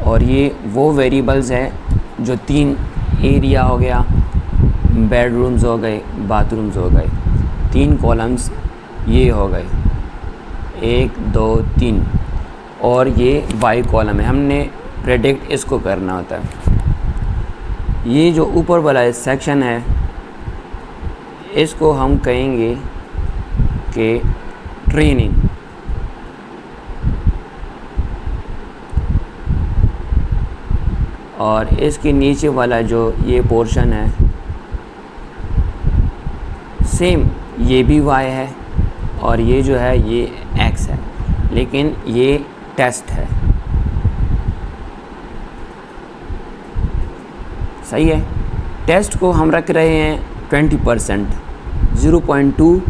और ये वो वेरिएबल्स हैं जो 3 एरिया हो गया, बेडरूम्स हो गए, बाथरूम्स हो गए, 3 कॉलम्स ये हो गए, 1 2 3 और ये y कॉलम है। हमने प्रेडिक्ट इसको करना होता है। ये जो ऊपर वाला सेक्शन है इसको हम कहेंगे कि ट्रेनिंग। और इसके नीचे वाला जो ये पोर्शन है सेम, ये भी y है और ये जो है ये x है, लेकिन ये टेस्ट है। सही है। टेस्ट को हम रख रहे हैं 20%, 0.2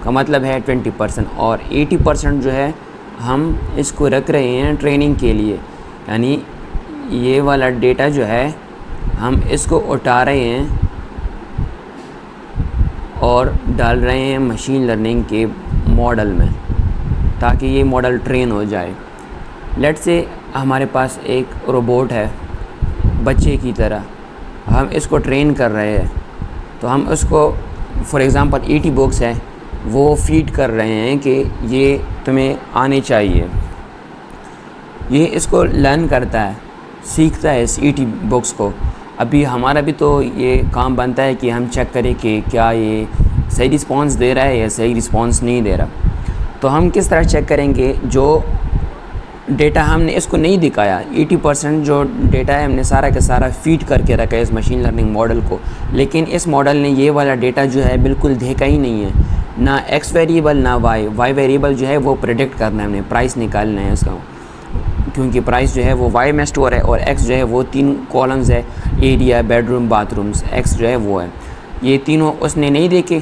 का मतलब है 20% और 80% जो है हम इसको रख रहे हैं ट्रेनिंग के लिए। यानी ये वाला डेटा जो है हम इसको उठा रहे हैं और डाल रहे हैं मशीन लर्निंग के मॉडल में ताकि ये मॉडल ट्रेन हो जाए। लेट से हमारे पास एक रोबोट है बच्चे की तरह, हम इसको ट्रेन कर रहे हैं तो हम उसको फॉर एग्ज़ाम्पल ईटी बुक्स है वो फीड कर रहे हैं कि ये तुम्हें आने चाहिए। ये इसको लर्न करता है, सीखता है इस ईटी बुक्स को। अभी हमारा भी तो ये काम बनता है कि हम चेक करें कि क्या ये सही रिस्पांस दे रहा है या सही रिस्पांस नहीं दे रहा। तो हम किस तरह चेक करेंगे, जो डेटा हमने इसको नहीं दिखाया, 80% जो डेटा है हमने सारा का सारा फीड करके रखा है इस मशीन लर्निंग मॉडल को, लेकिन इस मॉडल ने ये वाला डेटा जो है बिल्कुल देखा ही नहीं है, ना x वेरिएबल ना y वेरिएबल जो है वो प्रेडिक्ट करना है, हमने प्राइस निकालना है इसका, क्योंकि प्राइस जो है वो y में स्टोर है और x जो है वो 3 कॉलम्स है, एरिया, बेडरूम, बाथरूम्स, x जो है वो है। ये तीनों उसने नहीं देखे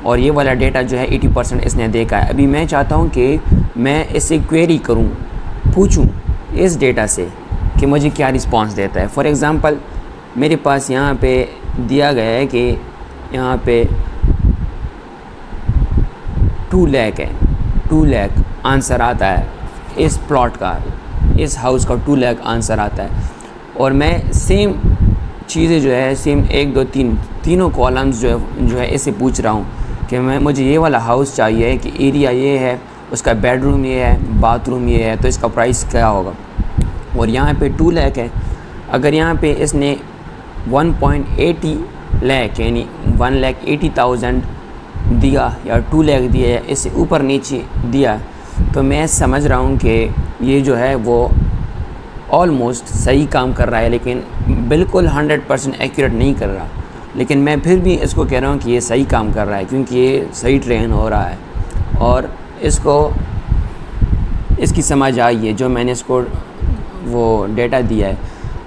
और ये वाला डेटा जो है 80% इसने देखा है। अभी मैं चाहता हूँ कि मैं इसे क्वेरी करूँ, पूछूँ इस डेटा से कि मुझे क्या रिस्पांस देता है। फॉर एग्ज़ाम्पल मेरे पास यहाँ पे दिया गया है कि यहाँ पे 2 लाख है, 2 लाख आंसर आता है इस प्लॉट का, इस हाउस का 2 लाख आंसर आता है। और मैं सेम चीज़ें जो है सेम 1 2 3 तीनों कॉलम्स जो है इससे पूछ रहा हूँ कि मुझे ये वाला हाउस चाहिए कि एरिया ये है, उसका बेडरूम ये है, बाथरूम ये है, तो इसका प्राइस क्या होगा। और यहाँ पे 2 लाख है, अगर यहाँ पे इसने 1.80 लाख यानी 1,80,000 दिया या 2 लाख दिया या इससे ऊपर नीचे दिया, तो मैं समझ रहा हूँ कि ये जो है वो ऑलमोस्ट सही काम कर रहा है, लेकिन बिल्कुल 100% एक्यूरेट नहीं कर रहा। लेकिन मैं फिर भी इसको कह रहा हूँ कि ये सही काम कर रहा है क्योंकि ये सही ट्रेन हो रहा है और इसको इसकी समझ आई है जो मैंने इसको वो डेटा दिया है।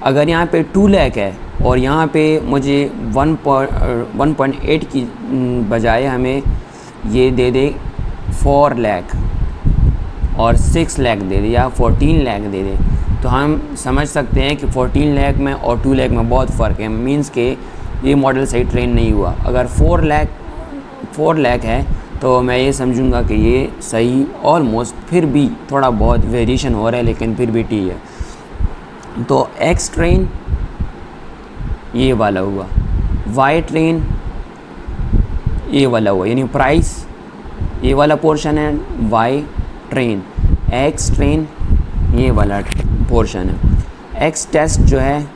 अगर यहाँ पे 2 लाख है और यहाँ पे मुझे 1.8 की बजाय हमें ये दे दे 4 लाख और 6 लाख दे दे या 14 लाख दे दे, तो हम समझ सकते हैं कि 14 लाख में और 2 लाख में बहुत फ़र्क है। मींस के ये मॉडल सही ट्रेन नहीं हुआ। अगर 4 लाख है तो मैं ये समझूंगा कि ये सही ऑलमोस्ट, फिर भी थोड़ा बहुत वेरिएशन हो रहा है लेकिन फिर भी ठीक है। तो एक्स ट्रेन ये वाला हुआ, वाई ट्रेन ये वाला हुआ, यानी प्राइस ये वाला पोर्शन है, वाई ट्रेन, एक्स ट्रेन ये वाला पोर्शन है। एक्स टेस्ट जो है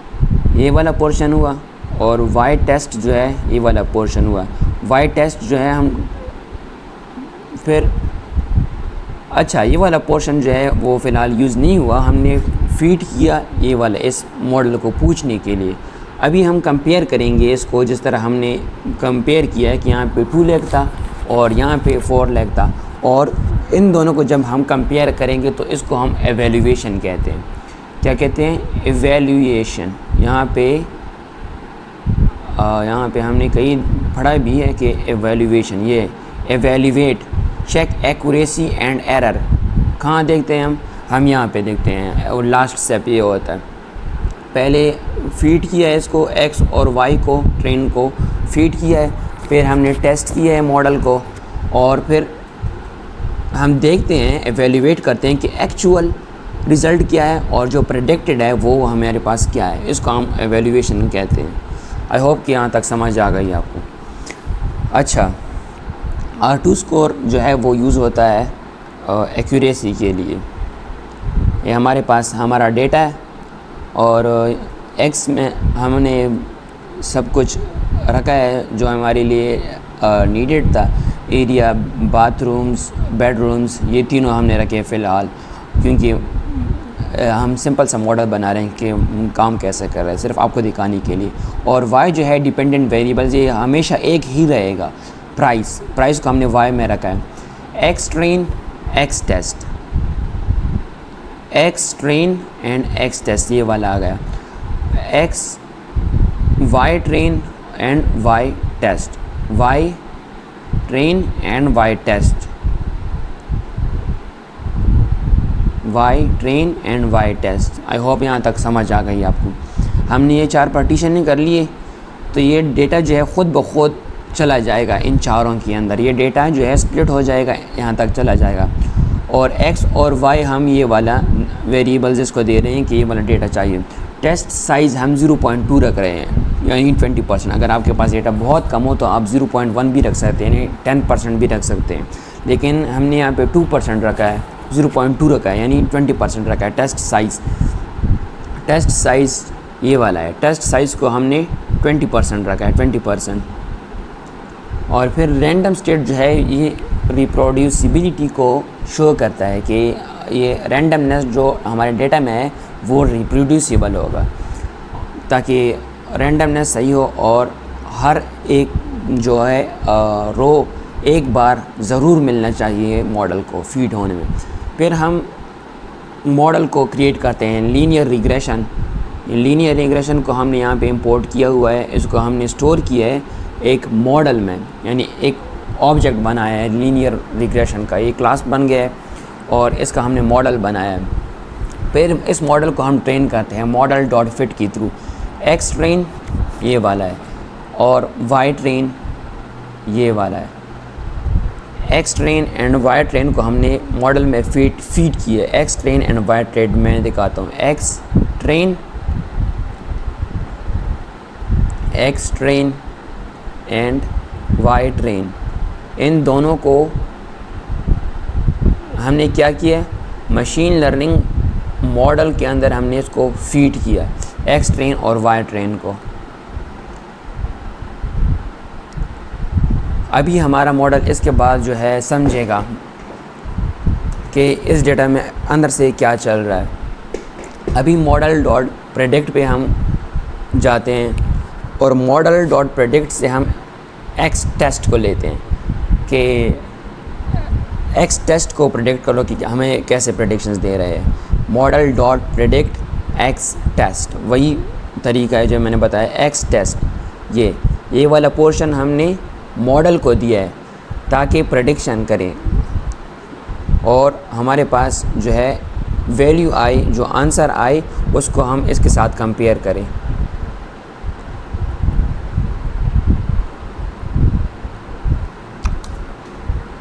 ये वाला पोर्शन हुआ और वाई टेस्ट जो है ये वाला पोर्शन हुआ। वाई टेस्ट जो है हम फिर अच्छा ये वाला पोर्शन जो है वो फ़िलहाल यूज़ नहीं हुआ, हमने फीड किया ये वाला इस मॉडल को पूछने के लिए। अभी हम कंपेयर करेंगे इसको जिस तरह हमने कंपेयर किया है कि यहाँ पे 2 लाख था और यहाँ पे 4 लाख था, और इन दोनों को जब हम कंपेयर करेंगे तो इसको हम एवेल्यूएशन कहते हैं। क्या कहते हैं? एवेल्यूएशन। यहाँ पे हमने कहीं पढ़ा भी है कि एवेल्यूएशन, ये evaluate, check accuracy and error कहाँ देखते हैं हम यहाँ पे देखते हैं। और लास्ट स्टेप ये होता है, पहले फीड किया है इसको एक्स और वाई को, ट्रेन को फीड किया है, फिर हमने टेस्ट किया है मॉडल को, और फिर हम देखते हैं एवेल्यूएट करते हैं कि एक्चुअल रिज़ल्ट क्या है और जो प्रेडिक्टेड है वो हमारे पास क्या है। इसको हम एवेल्यूएशन कहते हैं। आई होप कि यहाँ तक समझ आ गई आपको। अच्छा, R2 स्कोर जो है वो यूज़ होता है एक्यूरेसी के लिए। ये हमारे पास हमारा डेटा है और एक्स में हमने सब कुछ रखा है जो हमारे लिए नीडेड था। एरिया, बाथरूम्स, बेडरूम्स, ये तीनों हमने रखे फ़िलहाल, क्योंकि हम सिंपल सा मॉडल बना रहे हैं कि काम कैसे कर रहे हैं, सिर्फ आपको दिखाने के लिए। और वाई जो है डिपेंडेंट वेरिएबल्स, ये हमेशा एक ही रहेगा। प्राइस को हमने वाई में रखा है। X train, X test, X train and X test ये वाला आ गया। X Y train and Y test, Y train and Y test, Y train and Y test. I hope यहाँ तक समझ आ गई आपको। हमने ये 4 पार्टीशन नहीं कर लिए तो ये डेटा जो है ख़ुद ब खुद चला जाएगा इन चारों के अंदर। ये डेटा जो है स्प्लिट हो जाएगा, यहाँ तक चला जाएगा। और एक्स और वाई हम ये वाला वेरिएबल्स इसको दे रहे हैं कि ये वाला डेटा चाहिए। टेस्ट साइज़ हम 0.2 रख रहे हैं, यानी 20%। अगर आपके पास डेटा बहुत कम हो तो आप 0.1 भी रख सकते हैं, यानी 10% भी रख सकते हैं। लेकिन हमने यहाँ पे 2% रखा है, 0.2 रखा है, यानी 20% रखा है। टेस्ट साइज़ ये वाला है। टेस्ट साइज़ को हमने 20% रखा है, 20%। और फिर रैंडम स्टेट जो है ये रिप्रोड्यूसिबिलिटी को शो करता है कि ये रैंडमनेस जो हमारे डेटा में है वो रिप्रोड्यूसिबल होगा, ताकि रैंडमनेस सही हो और हर एक जो है रो एक बार ज़रूर मिलना चाहिए मॉडल को फीड होने में। फिर हम मॉडल को क्रिएट करते हैं लीनियर रिग्रेशन। लीनियर रिग्रेशन को हमने यहाँ पे इंपोर्ट किया हुआ है, इसको हमने स्टोर किया है एक मॉडल में, यानी एक ऑब्जेक्ट बनाया है लीनियर रिग्रेशन का, ये क्लास बन गया है और इसका हमने मॉडल बनाया है। फिर इस मॉडल को हम ट्रेन करते हैं मॉडल डॉट फिट के थ्रू। एक्स ट्रेन ये वाला है और वाई ट्रेन ये वाला है। X train and Y train को हमने मॉडल में फीड किया है। X train and Y train मैं दिखाता हूँ। X train and Y train, इन दोनों को हमने क्या किया, मशीन लर्निंग मॉडल के अंदर हमने इसको फीड किया, एक्स ट्रेन और वाई ट्रेन को। अभी हमारा मॉडल इसके बाद जो है समझेगा कि इस डेटा में अंदर से क्या चल रहा है। अभी मॉडल डॉट प्रेडिक्ट पे हम जाते हैं और मॉडल डॉट प्रेडिक्ट से हम एक्स टेस्ट को लेते हैं कि एक्स टेस्ट को प्रेडिक्ट करो कि हमें कैसे प्रेडिक्शंस दे रहे हैं। Model dot predict X test, वही तरीका है जो मैंने बताया। एक्स टेस्ट ये वाला पोर्शन हमने मॉडल को दिया है ताकि प्रेडिक्शन करें और हमारे पास जो है वैल्यू आई, जो आंसर आई, उसको हम इसके साथ कंपेयर करें।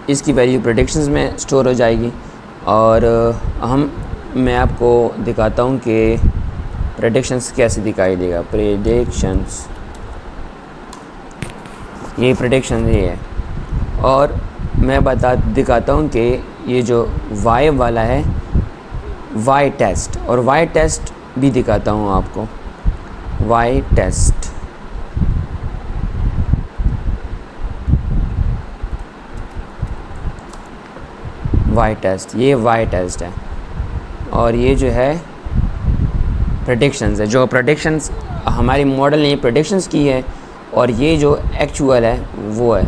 इसकी वैल्यू प्रेडिक्शंस में स्टोर हो जाएगी और मैं आपको दिखाता हूँ कि प्रेडिक्शंस कैसे दिखाई देगा। प्रेडिक्शंस, ये प्रेडिक्शन ये है और मैं दिखाता हूँ कि ये जो वाई वाला है वाई टेस्ट, और वाई टेस्ट भी दिखाता हूँ आपको। वाई टेस्ट, वाई टेस्ट, ये वाई टेस्ट है और ये जो है प्रेडिक्शंस है। जो प्रेडिक्शंस हमारी मॉडल ने प्रेडिक्शंस की है और ये जो एक्चुअल है वो है।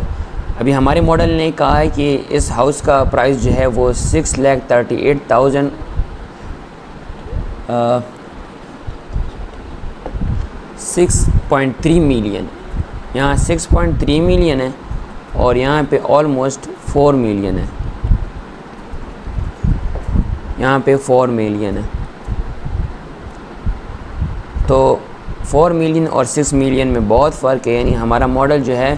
अभी हमारे मॉडल ने कहा है कि इस हाउस का प्राइस जो है वो 6,38,000 6.3 मिलियन, यहाँ 6.3 मिलियन है और यहाँ पे ऑलमोस्ट 4 मिलियन है, यहाँ पे 4 मिलियन है। तो 4 मिलियन और 6 मिलियन में बहुत फ़र्क है, यानी हमारा मॉडल जो है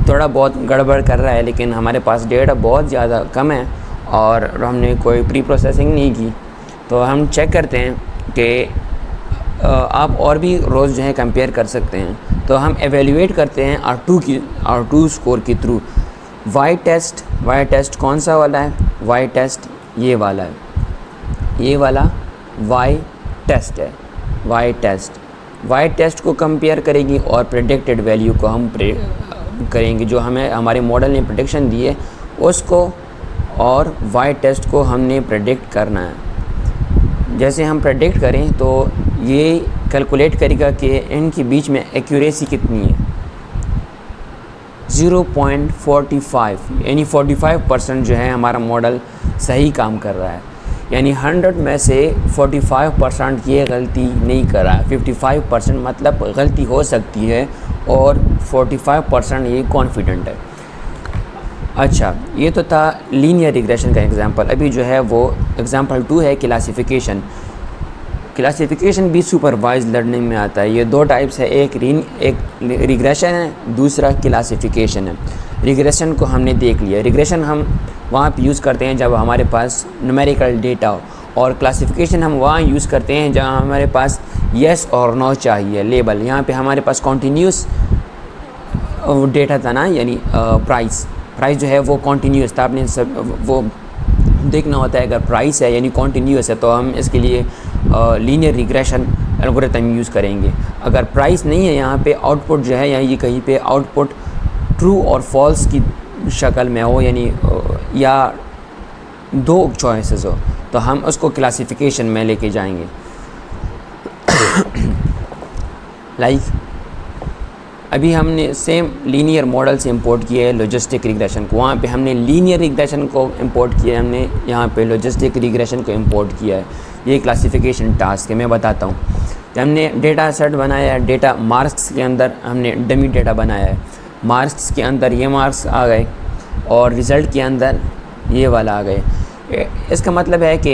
थोड़ा बहुत गड़बड़ कर रहा है, लेकिन हमारे पास डेटा बहुत ज़्यादा कम है और हमने कोई प्री प्रोसेसिंग नहीं की। तो हम चेक करते हैं कि आप और भी रोज़ जो है कंपेयर कर सकते हैं। तो हम एवेल्यूएट करते हैं R2 स्कोर के थ्रू। वाई टेस्ट कौन सा वाला है? वाई टेस्ट ये वाला है, ये वाला वाई टेस्ट है। वाई टेस्ट को कंपेयर करेगी और प्रेडिक्टेड वैल्यू को हम करेंगे, जो हमें हमारे मॉडल ने प्रेडिक्शन दी है उसको, और वाई टेस्ट को हमने प्रेडिक्ट करना है। जैसे हम प्रेडिक्ट करें तो ये कैलकुलेट करेगा कि इनके बीच में एक्यूरेसी कितनी है। 0.45, यानी 45% जो है हमारा मॉडल सही काम कर रहा है, यानी 100 में से 45% ये गलती नहीं कर रहा है। 55% मतलब गलती हो सकती है और 45% ये कॉन्फिडेंट है। अच्छा, ये तो था लीनियर रिग्रेशन का एग्जांपल। अभी जो है वो एग्जांपल 2 है क्लासिफिकेशन। क्लासिफिकेशन भी सुपरवाइज लर्निंग में आता है। ये दो टाइप्स है, एक रिग्रेशन है, दूसरा क्लासिफिकेशन है। रिग्रेशन को हमने देख लिया। रिग्रेशन हम वहाँ पे यूज़ करते हैं जब हमारे पास न्यूमेरिकल डेटा हो, और क्लासिफिकेशन हम वहाँ यूज़ करते हैं जहाँ हमारे पास येस और नो चाहिए लेबल। यहाँ पे हमारे पास कॉन्टीन्यूस डेटा था ना, यानी प्राइस जो है वो कॉन्टीन्यूस था। आपने सब वो देखना होता है, अगर प्राइस है यानी कॉन्टीन्यूस है तो हम इसके लिए लीनियर रिग्रेशन एल्गोरिथम यूज़ करेंगे। अगर प्राइस नहीं है, यहाँ पे आउटपुट जो है, यहाँ ये कहीं पे आउटपुट ट्रू और फॉल्स की शक्ल में हो, यानी या दो चॉइसेस हो, तो हम उसको क्लासिफिकेशन में लेके जाएंगे। लाइक अभी हमने सेम लीनियर मॉडल से इंपोर्ट किया है लॉजिस्टिक रिग्रेशन को। वहाँ पे हमने लीनियर रिग्रेशन को इंपोर्ट किया है, हमने यहाँ पे लॉजिस्टिक रिग्रेशन को इंपोर्ट किया है। ये क्लासिफिकेशन टास्क है, मैं बताता हूँ। हमने डेटा सेट बनाया है, डेटा मार्क्स के अंदर हमने डमी डेटा बनाया है। मार्क्स के अंदर ये मार्क्स आ गए और रिज़ल्ट के अंदर ये वाला आ गए। इसका मतलब है कि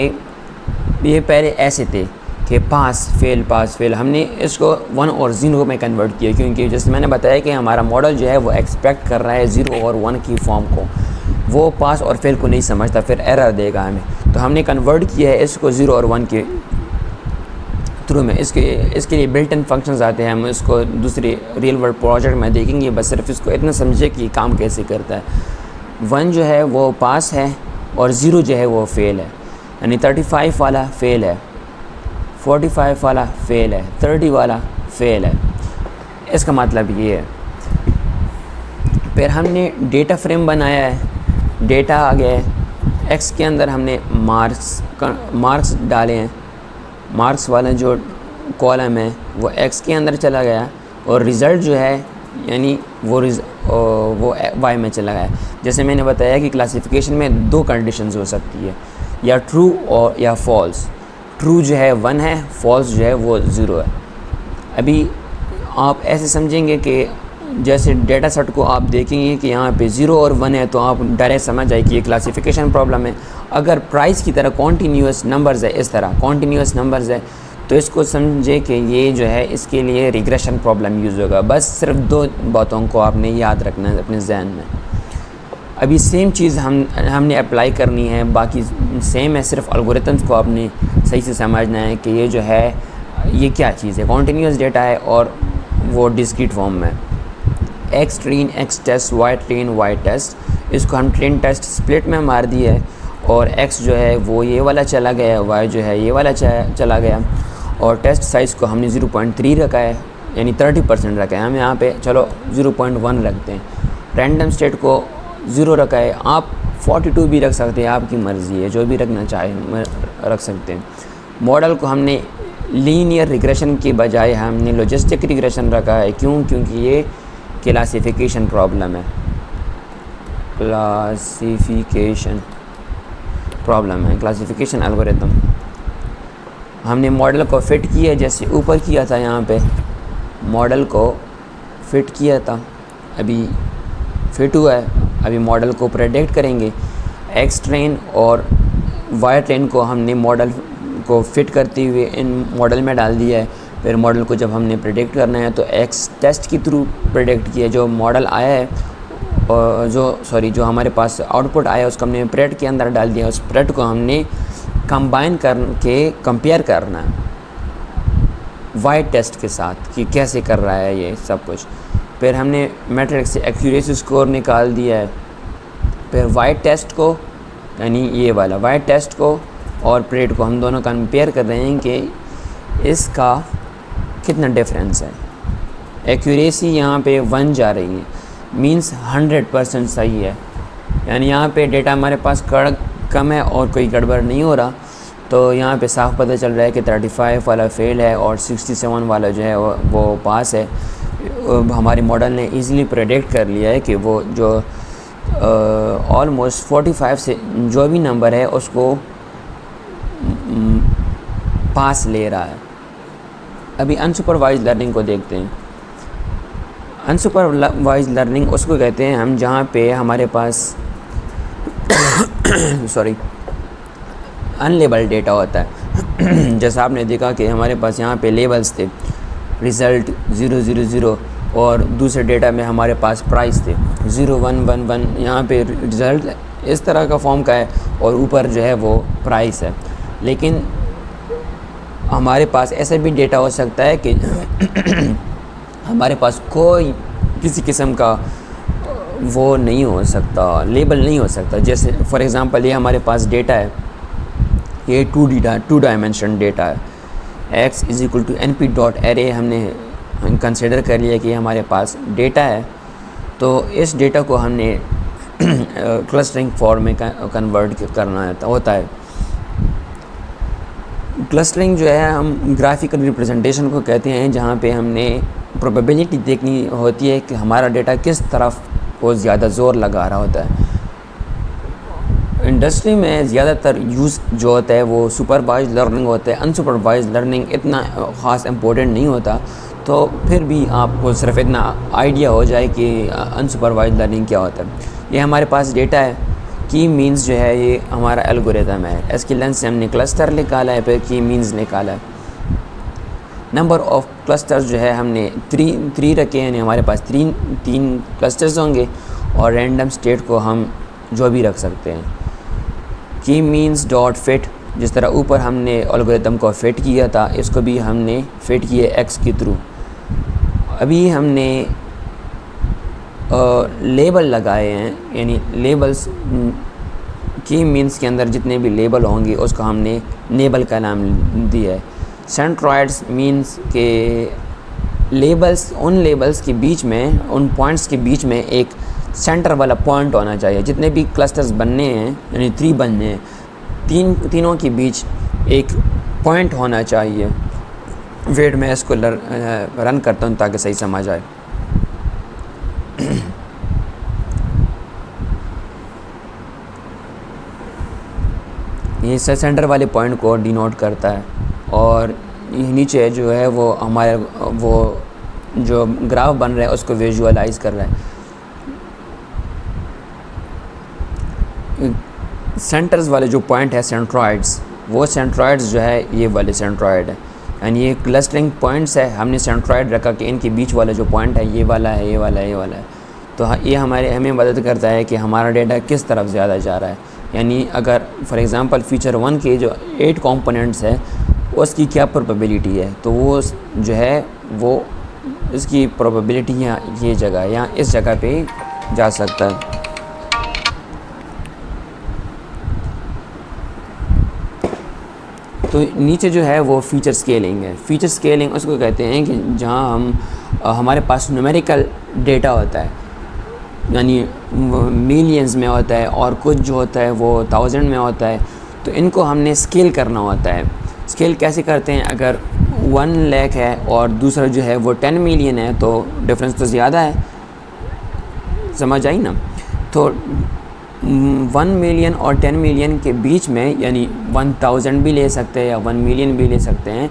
ये पहले ऐसे थे कि पास फेल, हमने इसको 1 और 0 में कन्वर्ट किया, क्योंकि जैसे मैंने बताया कि हमारा मॉडल जो है वो एक्सपेक्ट कर रहा है 0 और 1 की फॉर्म को, वो पास और फेल को नहीं समझता, फिर एरर देगा हमें। तो हमने कन्वर्ट किया है इसको 0 और 1 के थ्रू में। इसके लिए बिल्ट इन फंक्शंस आते हैं, हम इसको दूसरे रियल वर्ल्ड प्रोजेक्ट में देखेंगे। बस सिर्फ इसको इतना समझे कि काम कैसे करता है। 1 जो है वो पास है और 0 जो है वो फेल है, यानी 35 वाला फेल है, 45 वाला फेल है, 30 वाला फेल है। इसका मतलब ये है। फिर हमने डेटा फ्रेम बनाया है, डेटा आ गया है, एक्स के अंदर हमने मार्क्स डाले हैं, मार्क्स वाला जो कॉलम है वो एक्स के अंदर चला गया और रिज़ल्ट जो है यानी वो वाई में चला गया। जैसे मैंने बताया कि क्लासिफिकेशन में 2 कंडीशंस हो सकती है, या ट्रू और या फॉल्स। ट्रू जो है 1 है, फॉल्स जो है वो 0 है। अभी आप ऐसे समझेंगे कि जैसे डेटा सेट को आप देखेंगे कि यहाँ पे 0 और 1 है तो आप डायरेक्ट समझ जाए कि ये क्लासिफिकेशन प्रॉब्लम है। अगर प्राइस की तरह कॉन्टीन्यूस नंबर्स है, इस तरह कॉन्टीन्यूस नंबर्स है, तो इसको समझे कि ये जो है इसके लिए रिग्रेशन प्रॉब्लम यूज़ होगा। बस सिर्फ 2 बातों को आपने याद रखना है अपने जहन में। अभी सेम चीज़ हमने अप्लाई करनी है, बाकी सेम है, सिर्फ एल्गोरिथम्स को आपने सही से समझना है कि ये जो है ये क्या चीज़ है। कॉन्टीन्यूस डेटा है और वो डिस्क्रीट फॉर्म में। X train X test, Y train Y test, इसको हम ट्रेन टेस्ट स्प्लिट में मार दिए है और एक्स जो है वो ये वाला चला गया, वाई जो है ये वाला चला गया और टेस्ट साइज़ को हमने 0.3 रखा है, यानी 30% रखा है। हम यहाँ पे चलो 0.1 रखते हैं। रैंडम स्टेट को 0 रखा है, आप 42 भी रख सकते हैं, आपकी मर्ज़ी है, जो भी रखना चाहे रख सकते हैं। मॉडल को हमने लीनियर रिग्रेशन के बजाय हमने लॉजिस्टिक रिग्रेशन रखा है। क्योंकि ये क्लासिफिकेशन प्रॉब्लम है, क्लासिफिकेशन एल्गोरिथम। हमने मॉडल को फिट किया जैसे ऊपर किया था, यहाँ पे मॉडल को फिट किया था, अभी फिट हुआ है। अभी मॉडल को प्रेडिक्ट करेंगे। एक्स ट्रेन और वाई ट्रेन को हमने मॉडल को फिट करते हुए इन मॉडल में डाल दिया है। फिर मॉडल को जब हमने प्रेडिक्ट करना है तो एक्स टेस्ट के थ्रू प्रेडिक्ट किया। जो मॉडल आया है और जो हमारे पास आउटपुट आया उसको हमने प्रेड के अंदर डाल दिया। उस प्रेड को हमने कंबाइन करके कंपेयर करना है वाई टेस्ट के साथ कि कैसे कर रहा है ये सब कुछ। फिर हमने मैट्रिक्स से एक्यूरेसी स्कोर निकाल दिया है। फिर वाई टेस्ट को यानी ये वाला वाई टेस्ट को और प्रेड को हम दोनों कंपेयर कर रहे हैं कि इसका कितना डिफरेंस है। एक्यूरेसी यहाँ पे 1 जा रही है, मींस 100% सही है, यानी यहाँ पे डेटा हमारे पास कम है और कोई गड़बड़ नहीं हो रहा। तो यहाँ पे साफ पता चल रहा है कि 35 वाला फेल है और 67 वाला जो है वो पास है। हमारे मॉडल ने इजीली प्रेडिक्ट कर लिया है कि वो जो ऑलमोस्ट 45 से जो भी नंबर है उसको पास ले रहा है। अभी अनसुपरवाइज लर्निंग को देखते हैं। अनसुपरवाइज लर्निंग उसको कहते हैं हम जहाँ पे हमारे पास अनलेबल्ड डेटा होता है। जैसा आपने देखा कि हमारे पास यहाँ पे लेबल्स थे, रिज़ल्ट 000 और दूसरे डेटा में हमारे पास प्राइस थे 0111। यहाँ पे रिज़ल्ट इस तरह का फॉर्म का है और ऊपर जो है वो प्राइस है। लेकिन हमारे पास ऐसा भी डेटा हो सकता है कि हमारे पास कोई किसी किस्म का वो नहीं हो सकता, लेबल नहीं हो सकता। जैसे फॉर एग्ज़ाम्पल ये हमारे पास डेटा है, ये 2 डायमेंशन डेटा है। x = np.array हमने कंसिडर कर लिया कि हमारे पास डेटा है। तो इस डेटा को हमने क्लस्टरिंग फॉर्म में कन्वर्ट करना होता है। क्लस्टरिंग जो है हम ग्राफिकल रिप्रेजेंटेशन को कहते हैं, जहाँ पे हमने प्रोबेबिलिटी देखनी होती है कि हमारा डेटा किस तरफ को ज़्यादा ज़ोर लगा रहा होता है। इंडस्ट्री में ज़्यादातर यूज़ जो होता है वो सुपरवाइज लर्निंग होता है। अनसुपरवाइज लर्निंग इतना ख़ास इम्पोर्टेंट नहीं होता। तो फिर भी आपको सिर्फ इतना आइडिया हो जाए कि अनसुपरवाइज्ड लर्निंग क्या होता है। ये हमारे पास डेटा है, की मीन्स जो है ये हमारा एल्गोरिथम है। इसकी लेंथ से हमने क्लस्टर निकाला है, फिर की मीन्स निकाला है। नंबर ऑफ़ क्लस्टर्स जो है हमने थ्री रखे हैं, हमारे पास तीन क्लस्टर्स होंगे और रैंडम स्टेट को हम जो भी रख सकते हैं। की मीन्स डॉट फिट, जिस तरह ऊपर हमने एल्गोरिथम को फिट किया था, इसको भी हमने फिट किया एक्स के थ्रू। अभी हमने लेबल लगाए हैं, यानी लेबल्स की मीन्स के अंदर जितने भी लेबल होंगे उसको हमने लेबल का नाम दिया है। सेंट्रॉइड्स मीन्स के लेबल्स, उन लेबल्स के बीच में, उन पॉइंट्स के बीच में एक सेंटर वाला पॉइंट होना चाहिए। जितने भी क्लस्टर्स बनने हैं, यानी 3 बनने हैं, तीनों के बीच एक पॉइंट होना चाहिए। वेट में इसको रन करता हूँ ताकि सही समझ आए। ये सेंटर वाले पॉइंट को डिनोट करता है और ये नीचे जो है वो हमारे वो जो ग्राफ बन रहा है उसको विजुअलाइज कर रहा है। सेंटर्स वाले जो पॉइंट है सेंट्रॉइड्स, वो सेंट्रॉइड्स जो है ये वाले सेंट्रॉइड है, यानी ये क्लस्टरिंग पॉइंट्स है। हमने सेंट्रॉइड रखा कि इनके बीच वाला जो पॉइंट है ये वाला है, ये वाला है, ये वाला है। तो ये हमें मदद करता है कि हमारा डेटा किस तरफ ज़्यादा जा रहा है। यानी अगर फॉर एग्ज़ाम्पल फीचर 1 के जो 8 कंपोनेंट्स है उसकी क्या प्रोबेबिलिटी है, तो वो जो है वो इसकी प्रोबेबिलिटी यहाँ ये जगह या इस जगह पे जा सकता है। तो नीचे जो है वो फीचर स्केलिंग है। फीचर स्केलिंग उसको कहते हैं कि जहाँ हमारे पास न्यूमेरिकल डेटा होता है, यानी मिलियंस में होता है और कुछ जो होता है वो 1000 में होता है, तो इनको हमने स्केल करना होता है। स्केल कैसे करते हैं? अगर 1 लाख है और दूसरा जो है वो 10 मिलियन है तो डिफरेंस तो ज़्यादा है, समझ आई ना। तो 1 मिलियन और 10 मिलियन के बीच में, यानी 1000 भी ले सकते हैं या 1 मिलियन भी ले सकते हैं,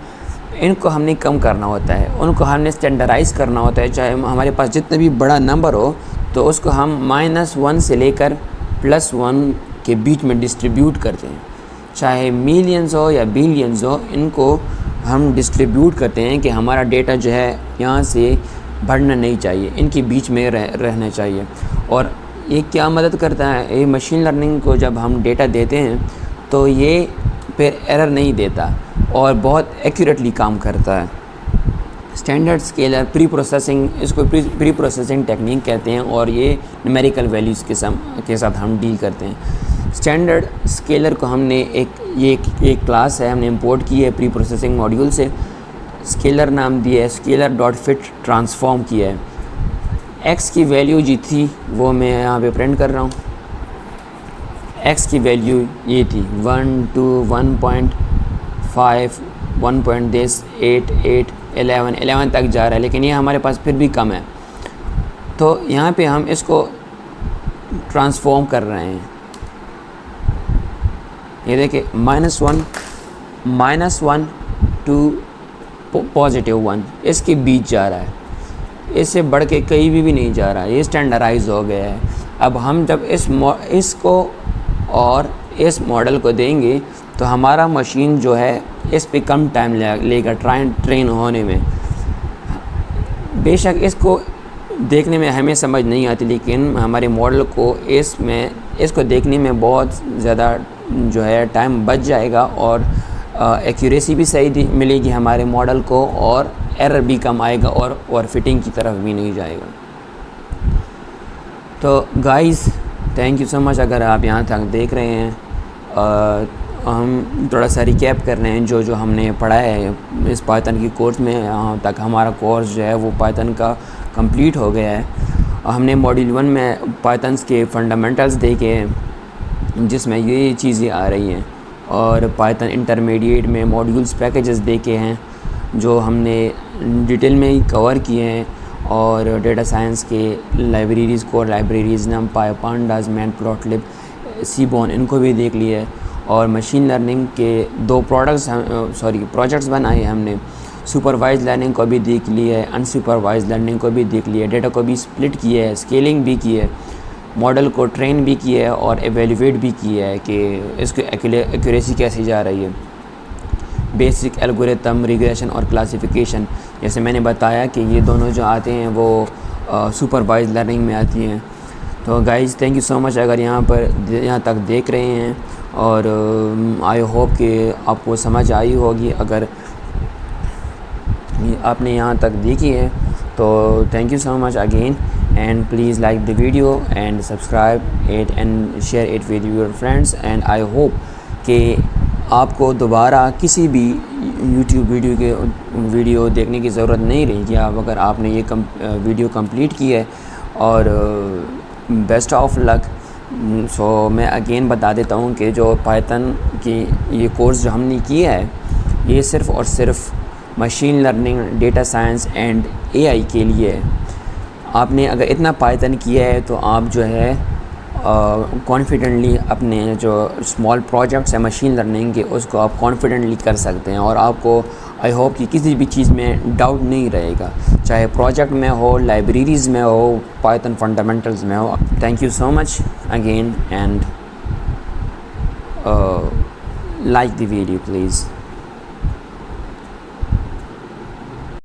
इनको हमने कम करना होता है, उनको हमने स्टैंडर्डाइज़ करना होता है। चाहे हमारे पास जितना भी बड़ा नंबर हो तो उसको हम -1 से लेकर +1 के बीच में डिस्ट्रीब्यूट करते हैं। चाहे मिलियंस हो या बिलियंस हो, इनको हम डिस्ट्रीब्यूट करते हैं कि हमारा डेटा जो है यहाँ से बढ़ना नहीं चाहिए, इनके बीच में रहना चाहिए। और ये क्या मदद करता है? ये मशीन लर्निंग को जब हम डेटा देते हैं तो ये फिर एरर नहीं देता और बहुत एक्यूरेटली काम करता है। स्टैंडर्ड स्केलर प्री प्रोसेसिंग, इसको प्री प्रोसेसिंग टेक्निक कहते हैं और ये न्यूमेरिकल वैल्यूज़ के साथ हम डील करते हैं। स्टैंडर्ड स्केलर को हमने एक क्लास है हमने इंपोर्ट की है प्री प्रोसेसिंग मॉड्यूल से, स्केलर नाम दिया है, स्केलर डॉट फिट ट्रांसफॉर्म किया है। एक्स की वैल्यू जी थी वो मैं यहाँ पे प्रिंट कर रहा हूँ। एक्स की वैल्यू ये थी 1 2 1.5 1.8 8 11 तक जा रहा है, लेकिन ये हमारे पास फिर भी कम है। तो यहाँ पे हम इसको ट्रांसफॉर्म कर रहे हैं। ये देखिए -1 टू +1 इसके बीच जा रहा है, इससे बढ़ के कहीं भी नहीं जा रहा है। ये स्टैंडर्डाइज हो गया है। अब हम जब इसको और इस मॉडल को देंगे तो हमारा मशीन जो है इस पे कम टाइम लेगा ट्रेन होने में। बेशक इसको देखने में हमें समझ नहीं आती, लेकिन हमारे मॉडल को इसको देखने में बहुत ज़्यादा जो है टाइम बच जाएगा और एक्यूरेसी भी सही मिलेगी हमारे मॉडल को और एरर भी कम आएगा और फिटिंग की तरफ भी नहीं जाएगा। तो guys thank you so much अगर आप यहाँ तक देख रहे हैं। हम थोड़ा सा रिकैप कर रहे हैं जो हमने पढ़ा है इस पाइथन की कोर्स में। यहाँ तक हमारा कोर्स जो है वो पाइथन का कंप्लीट हो गया है। हमने मॉड्यूल 1 में पाइथन्स के फंडामेंटल्स देखे हैं जिसमें ये चीज़ें आ रही हैं, और पाइथन इंटरमीडिएट में मॉड्यूल्स पैकेजेस देखे हैं जो हमने डिटेल में ही कवर किए हैं। और डेटा साइंस के libraries, core libraries NumPy, pandas, matplotlib, seaborn, इनको भी देख लिए है। और मशीन लर्निंग के 2 प्रोजेक्ट्स बनाए हमने, सुपरवाइज लर्निंग को भी देख लिया है, अनसुपरवाइज लर्निंग को भी देख लिया है, डेटा को भी स्प्लिट किया है, स्केलिंग भी की है, मॉडल को ट्रेन भी किया है और एवेल्यूएट भी किया है कि इसकी एक्यूरेसी कैसी जा रही है। बेसिक एल्गोरिथम, रिग्रेशन और क्लासिफिकेशन, जैसे मैंने बताया कि ये दोनों जो आते हैं वो सुपरवाइज लर्निंग में आती हैं। तो guys thank you so much अगर यहाँ तक देख रहे हैं, और आई होप कि आपको समझ आई होगी। अगर आपने यहाँ तक देखी है तो thank you so much again, and please like the video and subscribe it and share it with your friends. And I hope कि आपको दोबारा किसी भी यूट्यूब वीडियो देखने की ज़रूरत नहीं रहेगी आप अगर आपने ये वीडियो कंप्लीट की है। और बेस्ट ऑफ लक। सो मैं अगेन बता देता हूँ कि जो पाइथन की ये कोर्स जो हमने किया है ये सिर्फ़ और सिर्फ machine learning, data science and AI के लिए है। आपने अगर इतना पाइथन किया है तो आप जो है कॉन्फिडेंटली अपने जो स्मॉल प्रोजेक्ट्स हैं मशीन लर्निंग के उसको आप कॉन्फिडेंटली कर सकते हैं, और आपको आई होप कि किसी भी चीज़ में डाउट नहीं रहेगा, चाहे प्रोजेक्ट में हो, लाइब्रेरीज़ में हो, पाइथन फंडामेंटल्स में हो। Thank you so much again and like the video please.